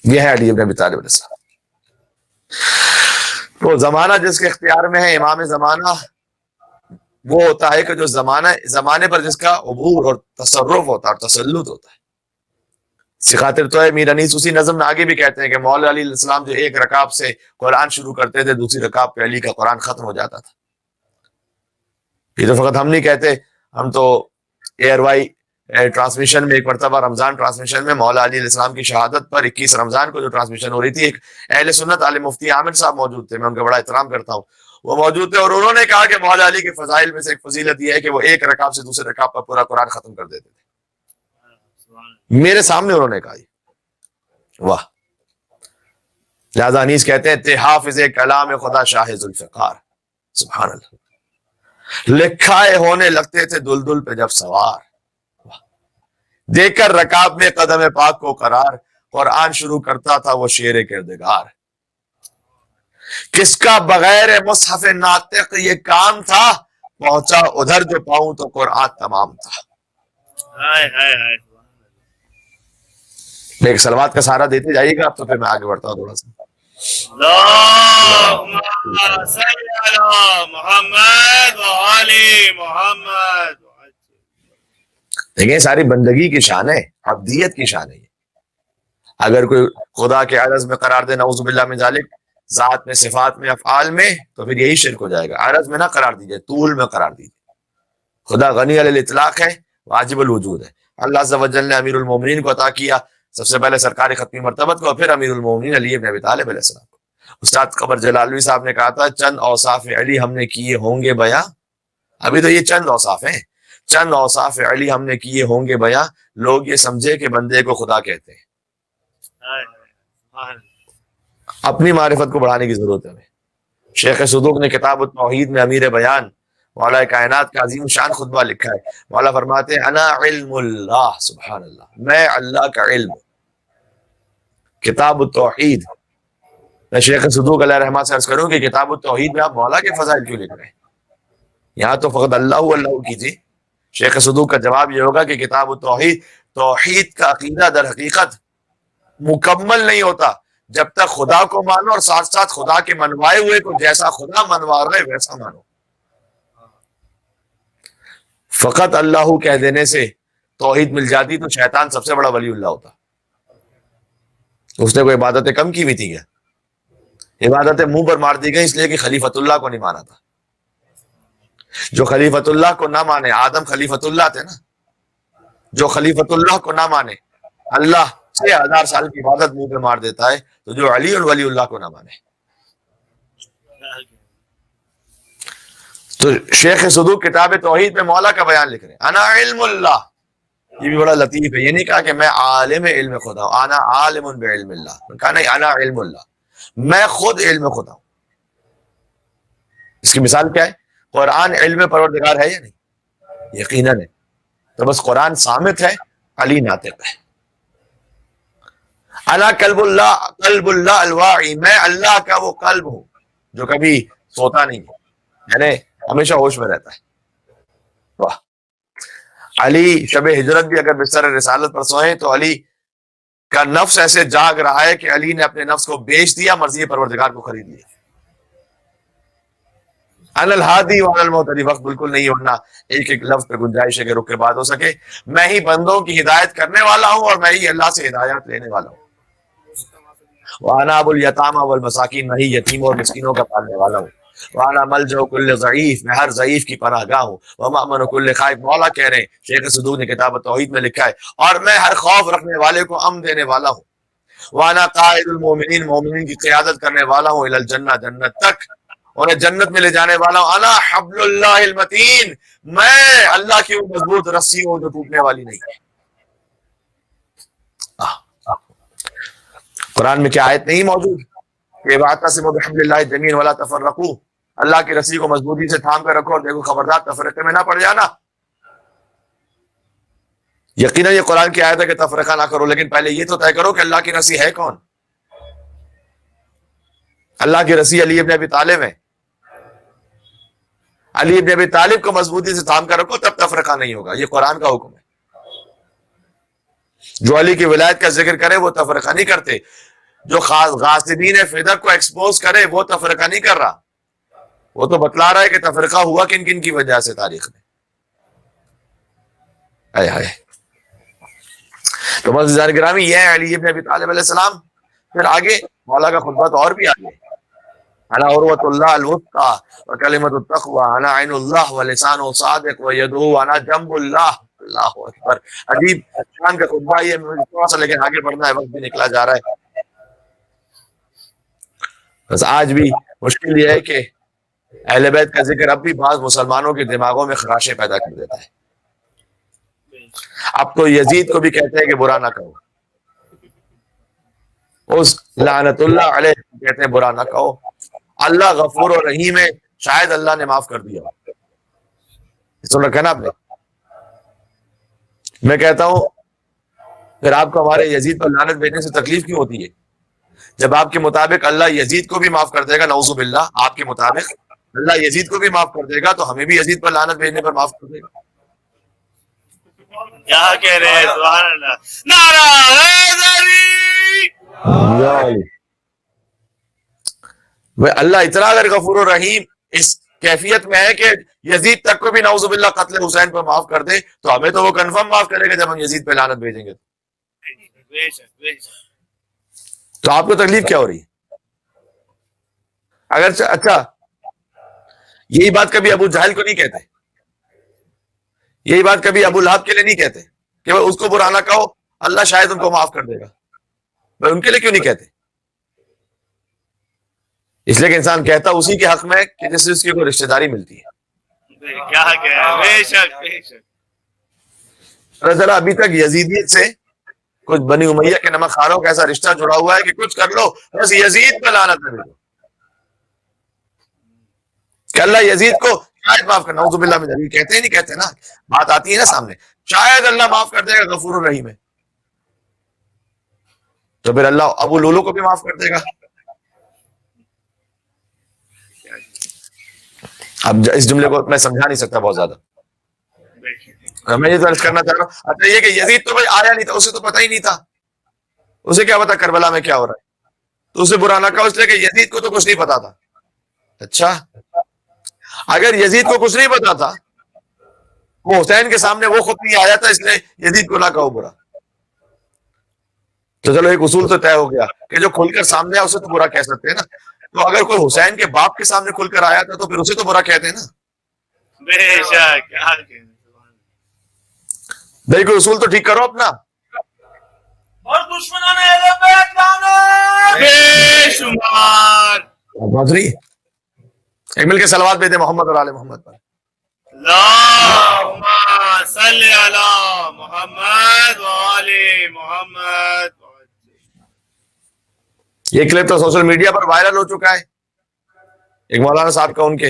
یہ ہے علی ابن ابی طالب علیہ السلام. تو زمانہ جس کے اختیار میں ہے، امام زمانہ وہ ہوتا ہے کہ جو زمانے پر جس کا عبور اور تصرف ہوتا ہے اور تسلط ہوتا ہے. اسی خاطر تو ہے امیر انیس اسی نظم میں آگے بھی کہتے ہیں کہ مولا علی علیہ السلام جو ایک رکعت سے قرآن شروع کرتے تھے، دوسری رکعت پہ علی کا قرآن ختم ہو جاتا تھا. یہ تو فقط ہم نہیں کہتے، ہم تو ایئر وائی ٹرانسمیشن میں ایک مرتبہ رمضان ٹرانسمیشن میں مولا علی علیہ السلام کی شہادت پر 21 رمضان کو جو ٹرانسمیشن ہو رہی تھی، ایک اہل سنت عالم مفتی عامر صاحب موجود تھے، میں ان کا بڑا احترام کرتا ہوں. وہ موجود تھے اور انہوں نے کہا کہ مولا علی کے فضائل میں سے ایک فضیلت یہ ہے کہ وہ ایک رکعت سے دوسرے رکعت پر پورا قرآن ختم کر دیتے تھے. میرے سامنے انہوں نے کہا. واہ. لہذا انیس کہتے ہیں تے حافظ کلام خدا شاہ ذوالفقار. سبحان اللہ. لکھائے ہونے لگتے تھے دلدل پہ جب سوار، دے کر رکاب میں قدم پاک کو قرار، قرآن شروع کرتا تھا وہ شیر کردگار. کس کا بغیر مصحف ناطق یہ کام تھا، پہنچا ادھر جو پاؤں تو قرآن تمام تھا. ایک سلوات کا سہارا دیتے جائیے گا اب تو پھر میں آگے بڑھتا ہوں تھوڑا سا. اللهم صل على محمد وآل محمد. دیکھیں ساری بندگی کی شان ہے، عبدیت کی شان ہے. اگر کوئی خدا کے عرض میں قرار دے نعوذ باللہ من ذالک، ذات میں، صفات میں، افعال میں، تو پھر یہی شرک ہو جائے گا. عرض میں نہ قرار دیجیے، طول میں قرار دیجیے. خدا غنی علی الاطلاق ہے، واجب الوجود ہے. اللہ عز و جل نے امیر المومنین کو عطا کیا، سب سے پہلے سرکار ختمی مرتبت کو، پھر امیر المومنین علی بن ابی طالب علیہ السلام کو. استاد قمر جلالوی صاحب نے کہا تھا چند اوصاف علی ہم نے کیے ہوں گے بیاں. ابھی تو یہ چند اوصاف ہیں، چند اوصاف علی ہم نے کیے ہوں گے بیاں، لوگ یہ سمجھے کہ بندے کو خدا کہتے ہیں. اپنی معرفت کو بڑھانے کی ضرورت ہے ہمیں. شیخ صدوق نے کتاب التوحید میں امیر بیان مولا کائنات کا عظیم شان خطبہ لکھا ہے. مولا فرماتے ہیں انا علم اللہ، سبحان اللہ، میں اللہ کا علم. کتاب التوحید. میں شیخ صدوق علیہ رحمہ سے عرض کروں کہ کتاب التوحید میں آپ مولا کے فضائل کیوں لکھ رہے ہیں؟ یہاں تو فقط اللہ اللہ کیجیے. شیخ صدوق کا جواب یہ ہوگا کہ کتاب التوحید، توحید کا عقیدہ در حقیقت مکمل نہیں ہوتا جب تک خدا کو مانو اور ساتھ ساتھ خدا کے منوائے ہوئے کو جیسا خدا منوا رہے ویسا مانو. فقط اللہ کہہ دینے سے توحید مل جاتی تو شیطان سب سے بڑا ولی اللہ ہوتا. اس نے کوئی عبادتیں کم کی ہوئی تھی کیا؟ عبادتیں منہ پر مار دی گئی اس لیے کہ خلیفۃ اللہ کو نہیں مانا تھا. جو خلیفۃ اللہ کو نہ مانے، آدم خلیفۃ اللہ تھے نا، جو خلیفۃ اللہ کو نہ مانے اللہ 6000 سال کی عبادت منہ پہ مار دیتا ہے. تو جو علی اور ولی اللہ کو نہ مانے. تو شیخ صدوق کتاب توحید میں مولا کا بیان لکھ رہے ہیں انا علم اللہ. یہ بھی بڑا لطیف ہے، یہ نہیں کہا کہ میں عالم علم خدا ہوں، انا عالم بعلم اللہ. کہا نہیں، انا علم اللہ، میں خود علم خدا ہوں. اس کی مثال کیا ہے؟ قرآن علم پروردگار ہے یا نہیں؟ یقیناً ہے. تو بس قرآن صامت ہے، علی ناطق ہے. انا قلب اللہ الواعی، میں اللہ کا وہ قلب ہوں جو کبھی سوتا نہیں ہے، یعنی ہمیشہ ہوش میں رہتا ہے. واہ. علی شب ہجرت بھی اگر بستر رسالت پر سوئیں تو علی کا نفس ایسے جاگ رہا ہے کہ علی نے اپنے نفس کو بیچ دیا، مرضی پروردگار کو خرید لیا. انا الہادی وانا المہتدی، وقت بالکل نہیں ورنہ ایک ایک لفظ پہ گنجائش ہے کہ رک کے بات ہو سکے. میں ہی بندوں کی ہدایت کرنے والا ہوں اور میں ہی اللہ سے ہدایت لینے والا ہوں. وانا ابو الیتامى والمساکین، میں ہی یتیموں اور مسکینوں کا پالنے والا ہوں. وانا ملجأ کل ضعیف، میں ہر ضعیف کی پناہ گاہ ہوں. ومأمن کل خائف، مولا کہہ رہے ہیں، شیخ صدوق نے کتاب توحید میں لکھا ہے، اور میں ہر خوف رکھنے والے کو امن دینے والا ہوں. وانا قائد المومنین، مومنین کی قیادت کرنے والا ہوں. الی الجنہ، جنت تک، انہیں جنت میں لے جانے والا ہوں. انا حبل اللہ المتین، میں اللہ کی وہ مضبوط رسی ہوں جو ٹوٹنے والی نہیں ہے. قرآن میں کیا آیت نہیں موجود کہ واعتصموا بحبل اللہ جميعا ولا تفرقوا، اللہ کی رسی کو مضبوطی سے تھام کر رکھو اور دیکھو خبردار تفرقے میں نہ پڑ جانا. یقیناً یہ قرآن کی آیت ہے کہ تفرقہ نہ کرو، لیکن پہلے یہ تو طے کرو کہ اللہ کی رسی ہے کون. اللہ کی رسی علی ابن ابی طالب ہے. علی ابن ابی طالب کو مضبوطی سے تھام کر رکھو، تب تفرقہ نہیں ہوگا. یہ قرآن کا حکم ہے. جو علی کی ولایت کا ذکر کرے وہ تفرقہ نہیں کرتے. جو غاصبین فدق کو ایکسپوز کرے وہ تفرقہ نہیں کر رہا، وہ تو بتلا رہا ہے کہ تفرقہ ہوا کن کن کی وجہ سے تاریخ میں. ہائے ہائے. تو معززان گرامی، یہ ہے علی ابن ابی طالب علیہ السلام. پھر آگے مولا کا خطبہ تو اور بھی آگے، انا عروۃ اللہ الوثقی وکلمۃ التقوی، انا عین اللہ ولسان صادق ویدہ، انا جنب اللہ. اللہ اکبر. عجیب شان کا خطبہ یہ، تھوڑا سا لیکن آگے بڑھنا ہے، وقت بھی نکلا جا رہا ہے. بس آج بھی مشکل یہ ہے کہ اہل بیت کا ذکر اب بھی بعض مسلمانوں کے دماغوں میں خراشیں پیدا کر دیتا ہے. اب تو یزید کو بھی کہتے ہیں کہ برا نہ کہو، اس لعنت اللہ علیہ کہتے ہیں برا نہ کہو. اللہ غفور و رحیم ہے، شاید اللہ نے معاف کر دیا. سن رکھا نا آپ نے. میں کہتا ہوں پھر آپ کو ہمارے یزید پر لعنت بھیجنے سے تکلیف کیوں ہوتی ہے؟ جب آپ کے مطابق اللہ یزید کو بھی معاف کر دے گا، نعوذ باللہ، آپ کے مطابق اللہ یزید کو بھی معاف کر دے گا تو ہمیں بھی یزید پر لعنت بھیجنے پر معاف کر دے گا. کیا کہہ رہے ہیں؟ سبحان اللہ. نعرہ حیدری. وہ اللہ اتنا اگر غفور الرحیم اس کیفیت میں ہے کہ یزید تک کو بھی نعوذ باللہ قتل حسین پر معاف کر دے تو ہمیں تو وہ کنفرم معاف کرے گا جب ہم یزید پہ لعنت بھیجیں گے. تو آپ کو تکلیف کیا ہو رہی ہے؟ اگر اچھا یہی بات کبھی ابو جہل کو نہیں کہتے, یہی بات کبھی ابو لہب کے لیے نہیں کہتے کہ وہ اس کو برا نہ کہو اللہ شاید ان کو معاف کر دے گا, بھائی ان کے لیے کیوں نہیں کہتے؟ اس لیے کہ انسان کہتا اسی کے حق میں کہ جس سے اس کی کوئی رشتہ داری ملتی ہے. اللہ تعالیٰ ابھی تک یزیدیت سے کچھ بنی امیہ کے نمک خاروں کا ایسا رشتہ جڑا ہوا ہے کہ کچھ کر لو بس یزید پہ لعنت نہ بھیجو کہ اللہ یزید کو شاید معاف کرنا. نعوذ باللہ من ذالک کہتے ہی نہیں کہتے نا, بات آتی ہے نا سامنے, شاید اللہ معاف کر دے گا, غفور الرحیم ہے, تو پھر اللہ ابو لولو کو بھی معاف کر دے گا. اب اس جملے کو میں سمجھا نہیں سکتا بہت زیادہ, میں یہ درج کرنا چاہ رہا ہوں. اچھا یہ کہ یزید تو بھائی آیا نہیں تھا, اسے تو پتہ ہی نہیں تھا, اسے کیا پتا کربلا میں کیا ہو رہا ہے, تو اسے برا نہ کہو اس لیے کہ یزید کو تو کچھ نہیں پتا تھا. اچھا اگر یزید کو کچھ نہیں پتا تھا, وہ حسین کے سامنے وہ خود نہیں آیا تھا, اس لیے یزید کو نہ کہو برا. تو چلو ایک اصول تو طے ہو گیا کہ جو کھل کر سامنے آیا اسے تو برا کہہ سکتے ہیں نا. تو اگر کوئی حسین کے باپ کے سامنے کھل کر آیا تھا تو پھر اسے تو برا کہتے ہیں نا. بے شک بھائی کوئی اصول تو ٹھیک کرو اپنا. اور دشمنان اہل بیت لعنت بے شمار. بات رہی ہے, ایک مل کے صلوات بھیجیں محمد اور آل محمد پر. اللہم صلی علی محمد وآل محمد. یہ کلپ تو سوشل میڈیا پر وائرل ہو چکا ہے, ایک مولانا صاحب کا ان کے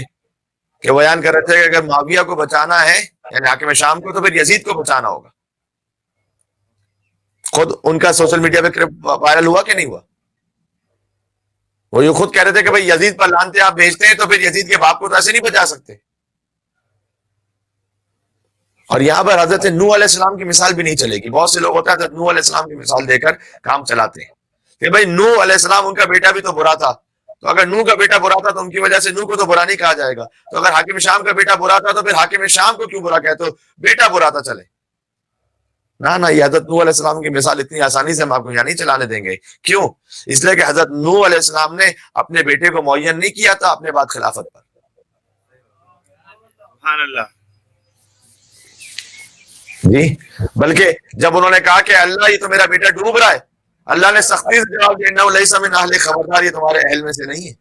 کہ بیان کر رہے تھے کہ اگر معاویہ کو بچانا ہے یعنی حاکم شام کو تو پھر یزید کو بچانا ہوگا. خود ان کا سوشل میڈیا پہ کلپ وائرل ہوا کہ نہیں ہوا؟ وہ یہ خود کہہ رہے تھے کہ بھائی یزید پر لانتے آپ بھیجتے ہیں تو پھر یزید کے باپ کو تو ایسے نہیں بچا سکتے. اور یہاں پر حضرت نوح علیہ السلام کی مثال بھی نہیں چلے گی. بہت سے لوگ ہوتے ہیں حضرت نوح علیہ السلام کی مثال دے کر کام چلاتے ہیں کہ بھائی نوح علیہ السلام ان کا بیٹا بھی تو برا تھا, تو اگر نوح کا بیٹا برا تھا تو ان کی وجہ سے نوح کو تو برا نہیں کہا جائے گا. تو اگر حاکم شام کا بیٹا برا تھا تو پھر حاکم شام کو کیوں برا کہتے ہو, بیٹا برا تھا چلے. نہ یہ حضرت نوح علیہ السلام کی مثال اتنی آسانی سے ہم آپ کو یہاں نہیں چلانے دیں گے. کیوں؟ اس لیے کہ حضرت نوح علیہ السلام نے اپنے بیٹے کو معین نہیں کیا تھا اپنے بعد خلافت پر. سبحان اللہ. جی بلکہ جب انہوں نے کہا کہ اللہ یہ تو میرا بیٹا ڈوب رہا ہے, اللہ نے سختی سے جواب دیا انہ لیس من اہل, خبردار یہ تمہارے اہل میں سے نہیں ہے,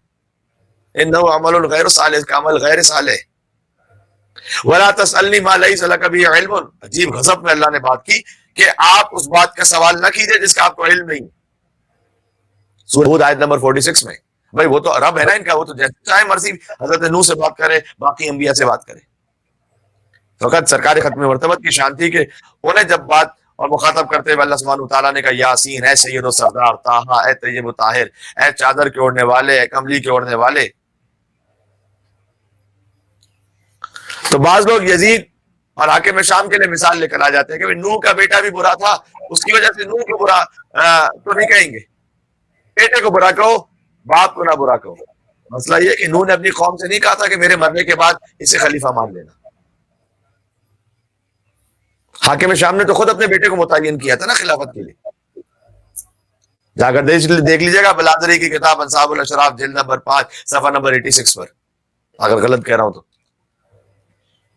انہ عمل غیر صالح, کا عمل غیر صالح. ولا تسألنی ما لیس لک بہ علم, عجیب غضب میں اللہ نے بات کی کہ آپ اس بات کا سوال نہ کیجئے جس کا آپ کو علم نہیں. سورہ ہود آیت نمبر 46 میں. بھائی وہ تو رب ہے نا ان کا, وہ تو جیسے چاہے مرضی حضرت نوح سے بات کرے, باقی انبیاء سے بات کرے. فقط سرکار ختم مرتبت کی شان تھی کہ انہیں جب بات اور مخاطب کرتے ہوئے اللہ سبحانہ وتعالیٰ نے کہا یاسین, اے سید و سردار, طٰہٰ, اے طیب و طاہر, اے چادر کے اوڑھنے والے, اے کملی کے اوڑھنے والے. تو بعض لوگ یزید اور حاکم شام کے لیے مثال لے کر آ جاتے ہیں کہ نوح کا بیٹا بھی برا تھا, اس کی وجہ سے نوح کو برا تو نہیں کہیں گے, بیٹے کو برا کہو, باپ کو نہ برا کہو. مسئلہ یہ کہ نوح نے اپنی قوم سے نہیں کہا تھا کہ میرے مرنے کے بعد اسے خلیفہ مان لینا. حاکم شام نے تو خود اپنے بیٹے کو متعین کیا تھا نا خلافت کے لیے. جا کر دیکھ لیجیے گا بلادری کی کتاب انصاب الاشراف جلد نمبر 5 صفحہ نمبر 86 پر, اگر غلط کہہ رہا ہوں تو.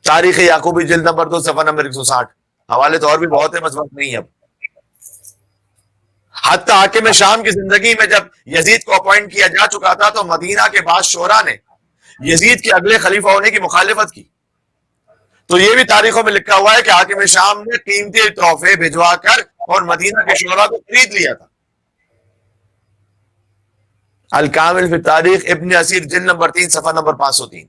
تاریخ یعقوبی جلد نمبر 2 صفحہ نمبر 160. حوالے تو اور بھی بہت ہیں, بس وقت نہیں ہے اب. حتی حاکم شام کی زندگی میں جب یزید کو اپوائنٹ کیا جا چکا تھا تو مدینہ کے بعض شعراء نے یزید کے اگلے خلیفہ ہونے کی مخالفت کی. تو یہ بھی تاریخوں میں لکھا ہوا ہے کہ حاکم شام نے قیمتی تحفے بھجوا کر اور مدینہ کے شعراء کو خرید لیا تھا. الکامل فی تاریخ ابن اسیر جلد نمبر 3 صفحہ نمبر 503.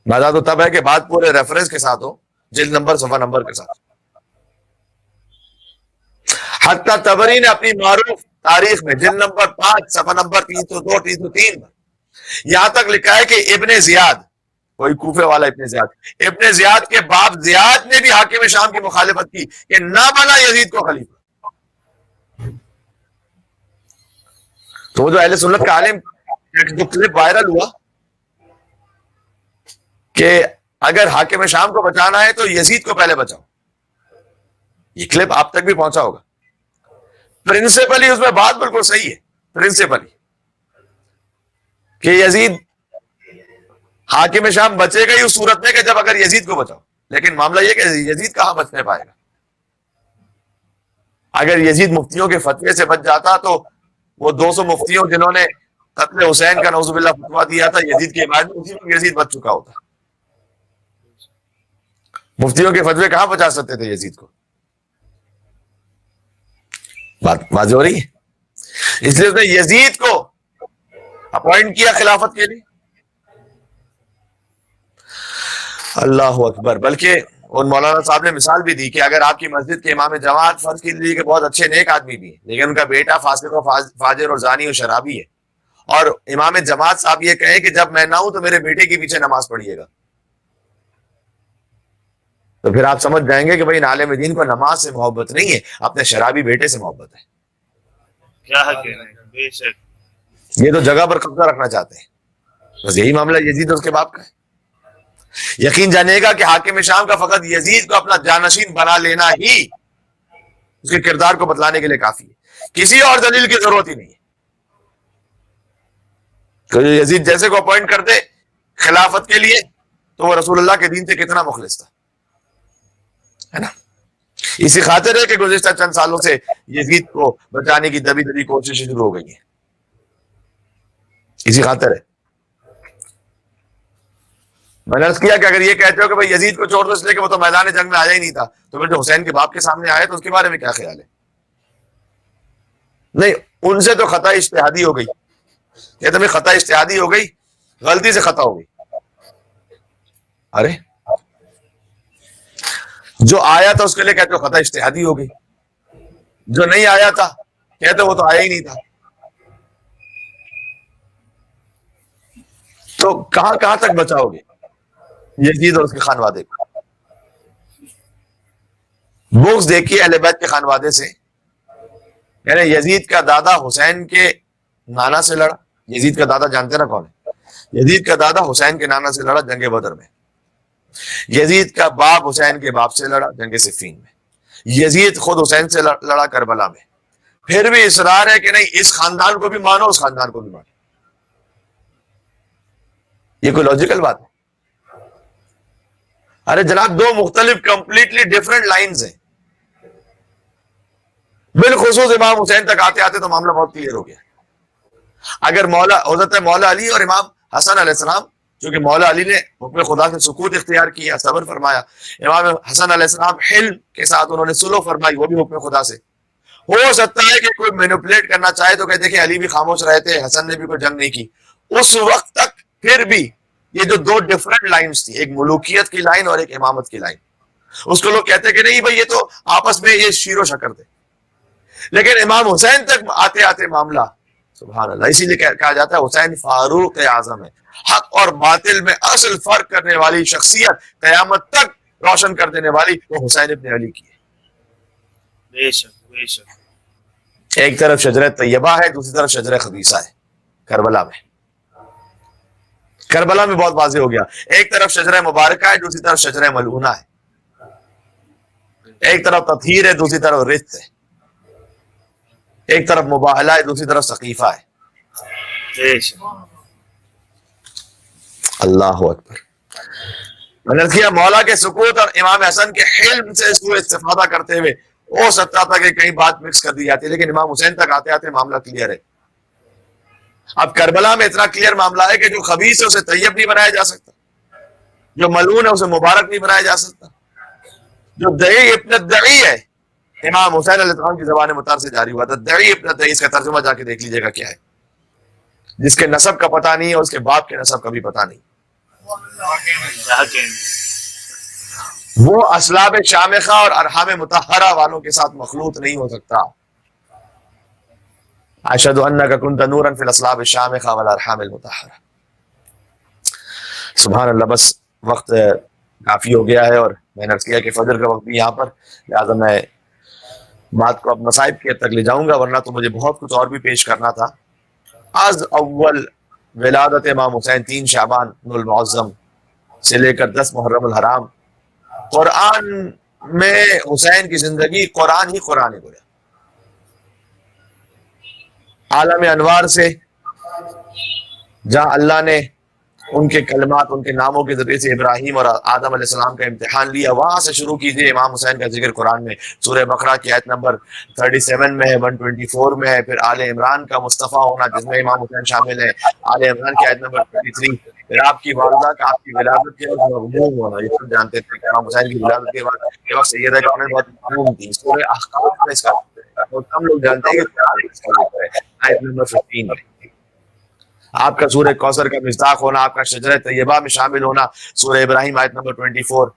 مزہ تو تب ہے کہ بات پورے ریفرنس کے ساتھ ہو, جلد نمبر صفحہ نمبر کے ساتھ. حتی طبری نے اپنی معروف تاریخ میں جلد نمبر 5 صفحہ نمبر 302 303 یہاں تک لکھا ہے کہ ابن زیاد, کوئی کوفے والا ابن زیاد کے باپ زیاد نے بھی حاکم شام کی مخالفت کی کہ نہ بنا یزید کو خلیفہ. تو وہ جو اہل سنت کا عالم جو کلپ وائرل ہوا کہ اگر حاکم شام کو بچانا ہے تو یزید کو پہلے بچاؤ، یہ کلپ آپ تک بھی پہنچا ہوگا. پرنسپلی اس میں بات بالکل صحیح ہے، پرنسپلی کہ یزید حاکم شام بچے گا ہی اس صورت میں کہ جب اگر یزید کو بچاؤ. لیکن معاملہ یہ کہ یزید کہاں بچنے پائے گا؟ اگر یزید مفتیوں کے فتوے سے بچ جاتا تو وہ 200 مفتیوں جنہوں نے قتل حسین کا نعوذ باللہ فتوا دیا تھا یزید کے بعد، اسی وقت یزید بچ چکا ہوتا. مفتیوں کے فتوے کہاں بچا سکتے تھے یزید کو؟ بات واضح ہو رہی ہے. اس لیے اس نے یزید کو اپوائنٹ کیا خلافت کے لیے. اللہ اکبر. بلکہ ان مولانا صاحب نے مثال بھی دی کہ اگر آپ کی مسجد کے امام جماعت فرض کی لیے کہ بہت اچھے نیک آدمی بھی ہیں لیکن ان کا بیٹا فاسق و فاجر اور زانی اور شرابی ہے، اور امام جماعت صاحب یہ کہیں کہ جب میں نہ ہوں تو میرے بیٹے کے پیچھے نماز پڑھیے گا، تو پھر آپ سمجھ جائیں گے کہ بھائی عالم دین کو نماز سے محبت نہیں ہے، اپنے شرابی بیٹے سے محبت ہے. کیا کہنا ہے، بے شک یہ تو جگہ پر قبضہ رکھنا چاہتے ہیں. بس یہی معاملہ یزید اور اس کے باپ کا ہے. یقین جانے گا کہ حاکم شام کا فقط یزید کو اپنا جانشین بنا لینا ہی اس کے کردار کو بتلانے کے لیے کافی ہے، کسی اور دلیل کی ضرورت ہی نہیں ہے. کہ یزید جیسے کو اپوائنٹ کر دے خلافت کے لیے تو وہ رسول اللہ کے دین سے کتنا مخلص تھا، ہے نا. اسی خاطر ہے کہ گزشتہ چند سالوں سے یزید کو بچانے کی دبی دبی کوششیں شروع ہو گئی ہیں، اسی خاطر ہے. میں نے عرض کیا کہ اگر یہ کہتے ہو کہ بھائی یزید کو چھوڑ دو اس لیے کہ وہ تو میدان جنگ میں آیا ہی نہیں تھا، تو پھر جو حسین کے باپ کے سامنے آئے تو اس کے بارے میں کیا خیال ہے؟ نہیں، ان سے تو خطا اجتہادی ہو گئی. کہتے ہیں خطا اجتہادی ہو گئی، غلطی سے خطا ہو گئی. ارے جو آیا تھا اس کے لیے کہتے ہو خطا اجتہادی ہو گئی، جو نہیں آیا تھا کہتے وہ تو آیا ہی نہیں تھا. تو کہاں کہاں تک بچاؤ گے یزید اور اس کے خانوادے کو؟ بغض دیکھیے اہل بیت کے خانوادے سے. یعنی یزید کا دادا حسین کے نانا سے لڑا. یزید کا دادا جانتے نا کون ہے؟ یزید کا دادا حسین کے نانا سے لڑا جنگ بدر میں. یزید کا باپ حسین کے باپ سے لڑا جنگ صفین میں. یزید خود حسین سے لڑا کربلا میں. پھر بھی اصرار ہے کہ نہیں اس خاندان کو بھی مانو اس خاندان کو بھی مانو. یہ کوئی لاجیکل بات ہے؟ ارے جناب دو مختلف کمپلیٹلی ڈفرنٹ لائنز ہیں. بالخصوص امام حسین تک آتے آتے تو معاملہ بہت کلیئر ہو گیا. اگر حضرت مولا علی اور امام حسن علیہ السلام، چونکہ مولا علی نے حکم خدا سے سکوت اختیار کیا، صبر فرمایا، امام حسن علیہ السلام حلم کے ساتھ انہوں نے سلو فرمائی، وہ بھی حکم خدا سے. ہو سکتا ہے کہ کوئی مینوپولیٹ کرنا چاہے تو کہتے کہ علی بھی خاموش رہے تھے، حسن نے بھی کوئی جنگ نہیں کی. اس وقت تک پھر بھی یہ جو دو ڈفرنٹ لائنز تھی، ایک ملوکیت کی لائن اور ایک امامت کی لائن، اس کو لوگ کہتے کہ نہیں بھائی یہ تو آپس میں یہ شیر و شکر تھے. لیکن امام حسین تک آتے آتے معاملہ سبحان اللہ. اسی لیے کہا جاتا ہے حسین فاروق اعظم ہے. حق اور باطل میں اصل فرق کرنے والی شخصیت، قیامت تک روشن کر دینے والی، وہ حسین ابن علی کی ہے. بے شک بے شک. ایک طرف شجرہ طیبہ ہے، دوسری طرف شجرہ خبیثہ ہے. کربلا میں بہت واضح ہو گیا. ایک طرف شجرہ مبارکہ ہے، دوسری طرف شجرہ ملعونہ ہے. ایک طرف تطہیر ہے، دوسری طرف رت ہے. ایک طرف مباہلہ ہے، دوسری طرف سقیفہ ہے. بے شک. اللہ اکبر. میں نے کیا مولا کے سکوت اور امام حسن کے حلم سے اس کو استفادہ کرتے ہوئے ہو سکتا تھا کہ کئی بات مکس کر دی جاتی، لیکن امام حسین تک آتے آتے معاملہ کلیئر ہے. اب کربلا میں اتنا کلیئر معاملہ ہے کہ جو خبیث ہے اسے طیب نہیں بنایا جا سکتا، جو ملعون ہے اسے مبارک نہیں بنایا جا سکتا. جو دعی ابن دعی ہے امام حسین علیہ السلام کی زبان مطہر سے جاری ہوا تھا. دعی ابن دعی، اس کا ترجمہ جا کے دیکھ لیجیے گا کیا ہے. جس کے نسب کا پتہ نہیں اور اس کے باپ کے نسب کا بھی پتہ نہیں، کیا کہنا ہے. وہ اسلاب شامخہ اور ارحام مطہرہ والوں کے ساتھ مخلوط نہیں ہو سکتا. اشہد انک کنت نورا فی الاسلاب الشامخہ والارحام المطہرہ. سبحان اللہ. بس وقت کافی ہو گیا ہے اور میں نے عرض کیا کہ فجر کا وقت بھی یہاں پر، لہٰذا میں بات کو اب مصائب کی حد تک لے جاؤں گا، ورنہ تو مجھے بہت کچھ اور بھی پیش کرنا تھا. از اول ولادت امام حسین 3 شعبان المعظم سے لے کر 10 محرم الحرام قرآن میں حسین کی زندگی قرآن ہی گویا. عالم انوار سے جہاں اللہ نے ان کے کلمات ان کے ناموں کے ذریعے سے ابراہیم اور آدم علیہ السلام کا امتحان لیا، وہاں سے شروع کیجیے امام حسین کا ذکر قرآن میں. سورہ بقرہ کی آیت نمبر 37 میں ہے، 124 میں ہے. پھر آل عمران کا مصطفیٰ ہونا جس میں امام حسین شامل ہے، آل عمران کی آیت نمبر 33. پھر آپ کی والدہ کا آپ کی ولادت کے وقت مغموم ہونا، یہ سب جانتے تھے کہ امام حسین کی ولادت کے وقت سیدہ کونین بہت مغموم تھی. سورہ احقاف میں اس کا اور ہم لوگ جانتے ہیں کہ اس کا ذکر ہے آیت نمبر 15 میں. آپ کا سورہ کوثر کا مصداق ہونا، آپ کا شجرہ طیبہ میں شامل ہونا، سورہ ابراہیم آیت نمبر 24.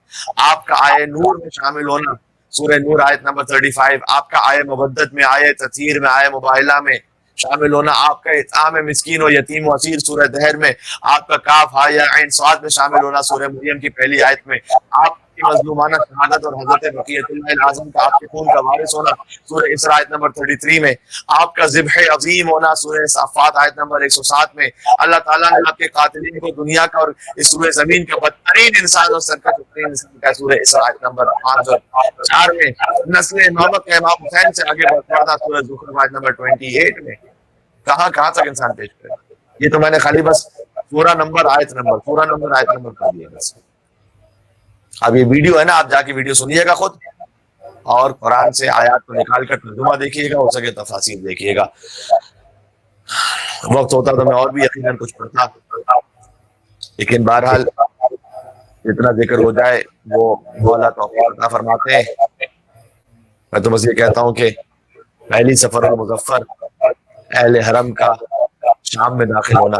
آپ کا آیہ نور میں شامل ہونا، سورہ نور آیت نمبر 35. آپ کا آیہ مبدت میں، آیہ تطہیر میں، آیہ مباہلہ میں شامل ہونا. آپ کا اطعام مسکین و یتیم و اسیر سورہ دہر میں. آپ کا کاف ہا یا عین صاد میں شامل ہونا، سورہ مریم کی پہلی آیت میں. آپ کی مظلومانہ شہادت اور حضرت بقیۃ اللہ اعظم کا آپ کے خون کا وارث ہونا، سورہ اسراء آیت نمبر 33 میں. آپ کا ذبح عظیم ہونا، سورہ صافات آیت نمبر 107 میں. اللہ تعالیٰ نے آپ کے قاتلین کو دنیا کا اور اس روئے زمین کا بدترین انسان اور سرکش انسان کا سورہ اسراء آیت نمبر 504 میں. نسل امامت کے امام حسین سے آگے بڑھنا، سورہ زخرف آیت نمبر 28 میں. کہاں تک انسان پیش کرے. یہ تو میں نے خالی بس پورا نمبر آیت نمبر کر دیا بس. اب یہ ویڈیو ہے نا، آپ جا کے ویڈیو سنیے گا خود اور قرآن سے آیات کو نکال کر ترجمہ دیکھیے گا، ہو سکے تفاسیر دیکھیے گا. وقت ہوتا تو میں اور بھی یقیناً کچھ پڑھتا، لیکن بہرحال جتنا ذکر ہو جائے وہ مولا توفیق عطا فرماتے ہیں. میں تو بس یہ کہتا ہوں کہ پہلی سفر المظفر اہل حرم کا شام میں داخل ہونا،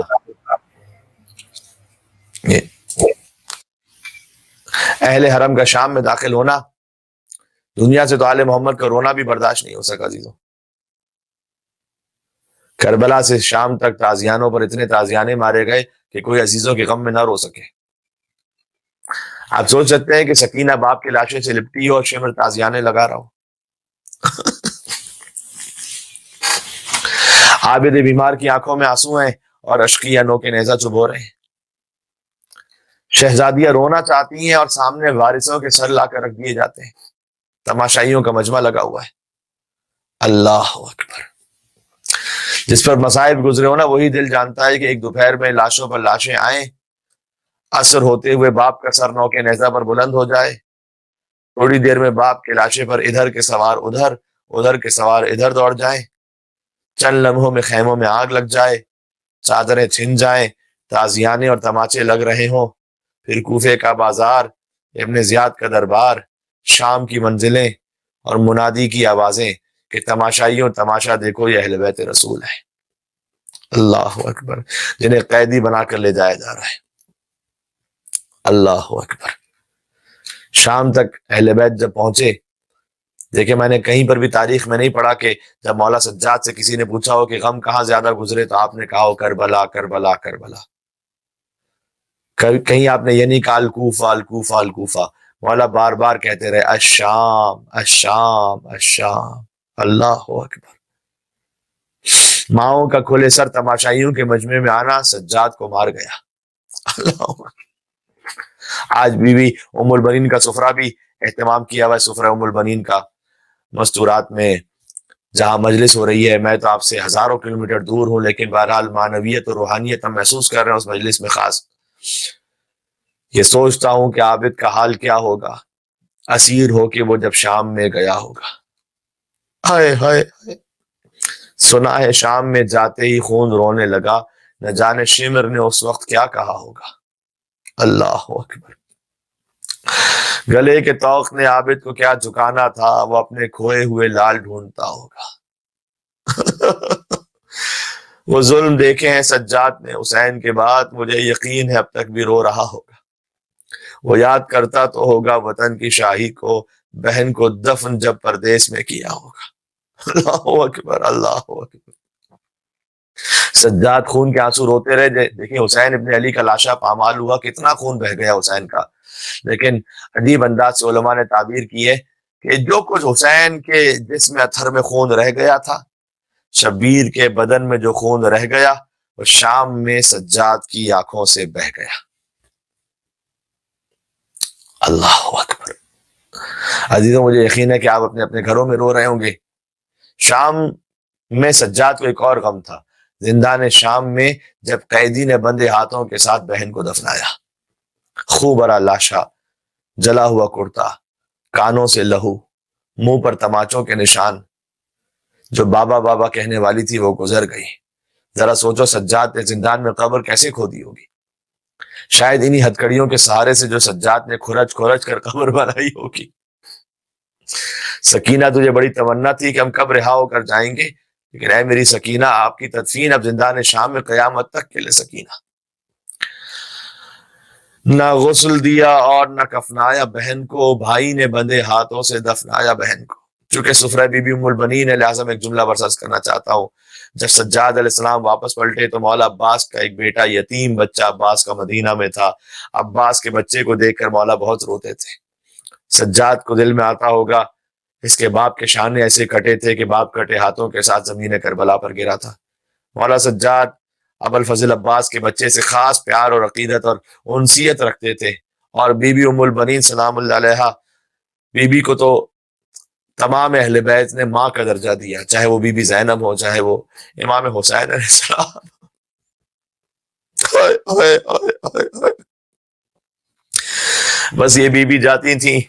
اہل حرم کا شام میں داخل ہونا، دنیا سے تو آل محمد کا رونا بھی برداشت نہیں ہو سکا عزیزوں. کربلا سے شام تک تازیانوں پر اتنے تازیانے مارے گئے کہ کوئی عزیزوں کے غم میں نہ رو سکے. آپ سوچ سکتے ہیں کہ سکینہ باپ کی لاشیں سے لپٹی ہو اور شمر تازیانے لگا رہا ہو. عابد بیمار کی آنکھوں میں آنسو ہیں اور اشقیہ نو کے نیزہ چبو رہے ہیں. شہزادیاں رونا چاہتی ہیں اور سامنے وارثوں کے سر لا کر رکھ دیے جاتے ہیں. تماشائیوں کا مجمع لگا ہوا ہے. اللہ اکبر. جس پر مصائب گزرے ہو نا وہی دل جانتا ہے کہ ایک دوپہر میں لاشوں پر لاشیں آئیں، عصر ہوتے ہوئے باپ کا سر نو کے نیزہ پر بلند ہو جائے، تھوڑی دیر میں باپ کے لاشے پر ادھر کے سوار ادھر، ادھر کے سوار ادھر دوڑ جائیں، چند لمحوں میں خیموں میں آگ لگ جائے، چادریں چھن جائیں، تازیانے اور تماچے لگ رہے ہوں. پھر کوفے کا بازار، ابن زیاد کا دربار، شام کی منزلیں اور منادی کی آوازیں کہ تماشائیوں تماشا دیکھو یہ اہل بیت رسول ہے. اللہ اکبر. جنہیں قیدی بنا کر لے جایا جا رہا ہے. اللہ اکبر. شام تک اہل بیت جب پہنچے، دیکھیں میں نے کہیں پر بھی تاریخ میں نہیں پڑھا کہ جب مولا سجاد سے کسی نے پوچھا ہو کہ غم کہاں زیادہ گزرے تو آپ نے کہا ہو کربلا کربلا کربلا. کہیں آپ نے یہ نہیں کہا الکوفہ الکوفہ الکوفہ. مولا بار بار کہتے رہے الشام الشام الشام. اللہ اکبر. ماؤں کا کھلے سر تماشائیوں کے مجمع میں آنا سجاد کو مار گیا. اللہ اکبر. آج بیوی ام البنین کا سفرہ بھی اہتمام کیا ہوا ہے، سفرہ ام البنین کا مستورات میں جہاں مجلس ہو رہی ہے. میں تو آپ سے ہزاروں کلومیٹر دور ہوں، لیکن بہرحال معنویت اور روحانیت ہم محسوس کر رہے ہیں اس مجلس میں. خاص یہ سوچتا ہوں کہ عابد کا حال کیا ہوگا اسیر ہو کے وہ جب شام میں گیا ہوگا. ہائے ہائے. سنا ہے شام میں جاتے ہی خون رونے لگا، نہ جانے شمر نے اس وقت کیا کہا ہوگا. اللہ اکبر. گلے کے طوق نے عابد کو کیا جھکانا تھا، وہ اپنے کھوئے ہوئے لال ڈھونڈتا ہوگا. وہ ظلم دیکھے ہیں سجاد نے حسین کے بعد، مجھے یقین ہے اب تک بھی رو رہا ہوگا. وہ یاد کرتا تو ہوگا وطن کی شاہی کو، بہن کو دفن جب پردیس میں کیا ہوگا. اللہ اکبر اللہ اکبر. سجاد خون کے آنسو روتے رہے. دیکھیں حسین ابن علی کا لاشا پامال ہوا، کتنا خون بہہ گیا حسین کا. لیکن عجیب انداز سے علماء نے تعبیر کی ہے کہ جو کچھ حسین کے جسم اطہر میں خون رہ گیا تھا، شبیر کے بدن میں جو خون رہ گیا، وہ شام میں سجاد کی آنکھوں سے بہہ گیا۔ اللہ اکبر۔ عزیزوں، مجھے یقین ہے کہ آپ اپنے اپنے گھروں میں رو رہے ہوں گے۔ شام میں سجاد کو ایک اور غم تھا، زندان شام میں جب قیدی نے بندے ہاتھوں کے ساتھ بہن کو دفنایا، خون بھرا لاشا، جلا ہوا کرتا، کانوں سے لہو، منہ پر تماچوں کے نشان، جو بابا بابا کہنے والی تھی وہ گزر گئی۔ ذرا سوچو سجاد نے زندان میں قبر کیسے کھودی ہوگی؟ شاید انہی ہتھکڑیوں کے سہارے سے جو سجاد نے کھرچ کھرچ کر قبر بنائی ہوگی۔ سکینہ، تجھے بڑی تمنا تھی کہ ہم کب رہا ہو کر جائیں گے، لیکن اے میری سکینہ، آپ کی تدفین اب زندان شام میں قیامت تک کے لیے۔ سکینہ، نہ غسل دیا اور نہ کفنایا بہن کو، بھائی نے بندے ہاتھوں سے دفنایا بہن کو۔ چونکہ سفرہ بی بی ام البنین ہے، لہٰذا میں ایک جملہ برسرس کرنا چاہتا ہوں۔ جب سجاد علیہ السلام واپس پلٹے تو مولا عباس کا ایک بیٹا، یتیم بچہ عباس کا مدینہ میں تھا۔ عباس کے بچے کو دیکھ کر مولا بہت روتے تھے۔ سجاد کو دل میں آتا ہوگا اس کے باپ کے شانے ایسے کٹے تھے کہ باپ کٹے ہاتھوں کے ساتھ زمین کربلا پر گرا تھا۔ مولا سجاد ابوالفضل عباس کے بچے سے خاص پیار اور عقیدت اور انسیت رکھتے تھے، اور بی بی ام البنین سلام اللہ علیہا، بی بی کو تو تمام اہل بیت نے ماں کا درجہ دیا، چاہے وہ بی بی زینب ہو، چاہے وہ امام حسین علیہ السلام۔ بس یہ بی بی جاتی تھیں،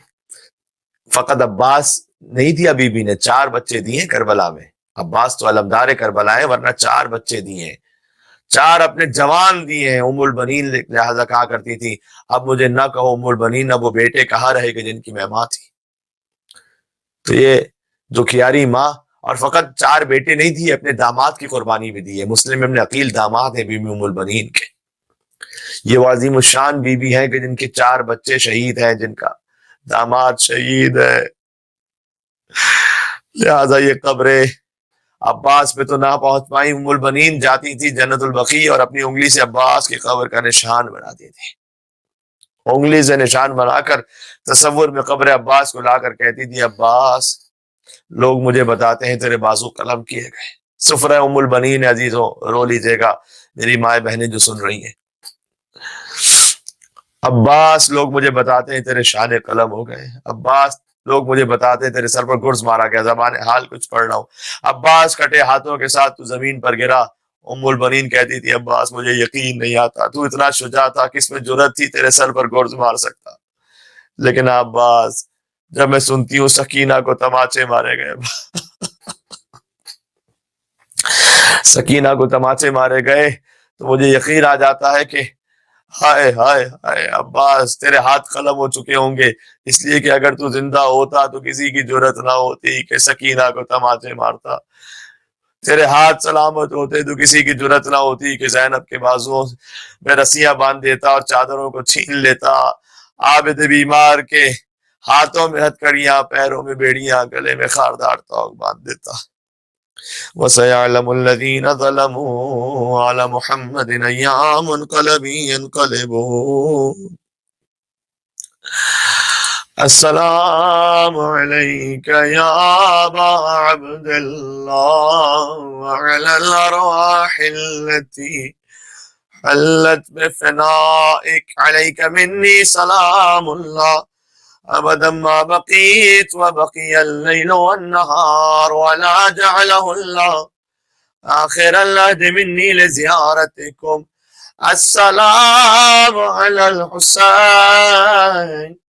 فقط عباس نہیں دیا بی بی نے، 4 بچے دیے کربلا میں۔ عباس تو علمدار کربلا ہے، ورنہ 4 بچے دیے، 4 اپنے جوان دیے ہیں۔ ام البنین لہذا کہا کرتی تھی، اب مجھے نہ کہو ام البنین، اب وہ بیٹے کہاں رہے گے جن کی میں ماں تھی۔ تو یہ دکھیاری ماں، اور فقط 4 بیٹے نہیں دیے، اپنے داماد کی قربانی بھی دی ہے۔ مسلم ابن عقیل داماد ہیں بی بی ام البنین کے۔ یہ وہ عظیم الشان بی بی ہیں کہ جن کے 4 بچے شہید ہیں، جن کا داماد شہید ہے۔ لہذا یہ قبریں عباس پہ تو نہ پہنچ پائیں، ام البنین جاتی تھی جنت البقیع اور اپنی انگلی سے عباس کی قبر کا نشان بناتی تھی، انگلی سے نشان بنا کر تصور میں قبر عباس کو لا کر کہتی تھی، عباس، لوگ مجھے بتاتے ہیں تیرے بازو قلم کیے گئے۔ سفرہ ام البنین عزیزوں، رو لیجیے گا میری مائیں بہنیں جو سن رہی ہیں۔ عباس، لوگ مجھے بتاتے ہیں تیرے شانے قلم ہو گئے۔ عباس، لوگ مجھے بتاتے ہیں تیرے سر پر گرز مارا گیا۔ زبان حال کچھ پڑھ رہا ہوں۔ عباس، کٹے ہاتھوں کے ساتھ تو زمین پر گرا۔ ام البنین کہتی تھی، عباس مجھے یقین نہیں آتا، تو اتنا شجاع تھا، کس میں جرأت تھی تیرے سر پر گرز مار سکتا؟ لیکن عباس، جب میں سنتی ہوں سکینہ کو تماچے مارے گئے، سکینہ کو تماچے مارے گئے، تو مجھے یقین آ جاتا ہے کہ ہائے ہائے ہائے عباس، تیرے ہاتھ قلم ہو چکے ہوں گے، اس لیے کہ اگر تو زندہ ہوتا تو کسی کی جرأت نہ ہوتی کہ سکینہ کو تماچے مارتا، تیرے ہاتھ سلامت ہوتے تو کسی کی جرأت نہ ہوتی کہ زینب کے بازوؤں میں رسیاں باندھ دیتا اور چادروں کو چھین لیتا، عابد بیمار کے ہاتھوں میں ہتھکڑیاں، پیروں میں بیڑیاں، گلے میں خاردار توق باندھ دیتا۔ وَسَيَعْلَمُ الَّذِينَ ظَلَمُوا عَلَى مُحَمَّدٍ أَيَّ مُنْقَلَبٍ يَنْقَلِبُونَ۔ السلام علیک یا ابا عبد اللہ وعلی الارواح التي حلت بفنائك عليك مني سلام الله ابدا ما بقيت وبقي الليل والنهار ولا جعله الله آخر العهد مني لزيارتكم۔ السلام على الحسين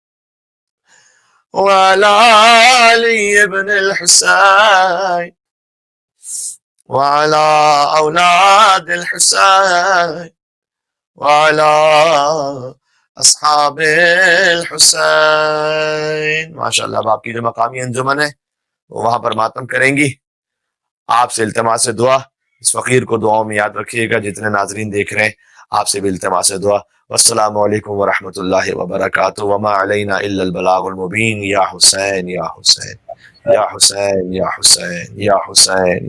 وعلى علي بن الحسين وعلى أولاد الحسين وعلى اصحاب الحسین۔ ماشاءاللہ، اب آپ کی جو مقامی انجمن ہے وہ وہاں پر ماتم کریں گی۔ آپ سے التماس دعا، اس فقیر کو دعاؤں میں یاد رکھیے گا۔ جتنے ناظرین دیکھ رہے ہیں، آپ سے بھی التماس دعا۔ والسلام علیکم ورحمۃ اللہ وبرکاتہ۔ وما علینا الا البلاغ المبین۔ یا حسین یا حسین یا حسین یا حسین یا حسین۔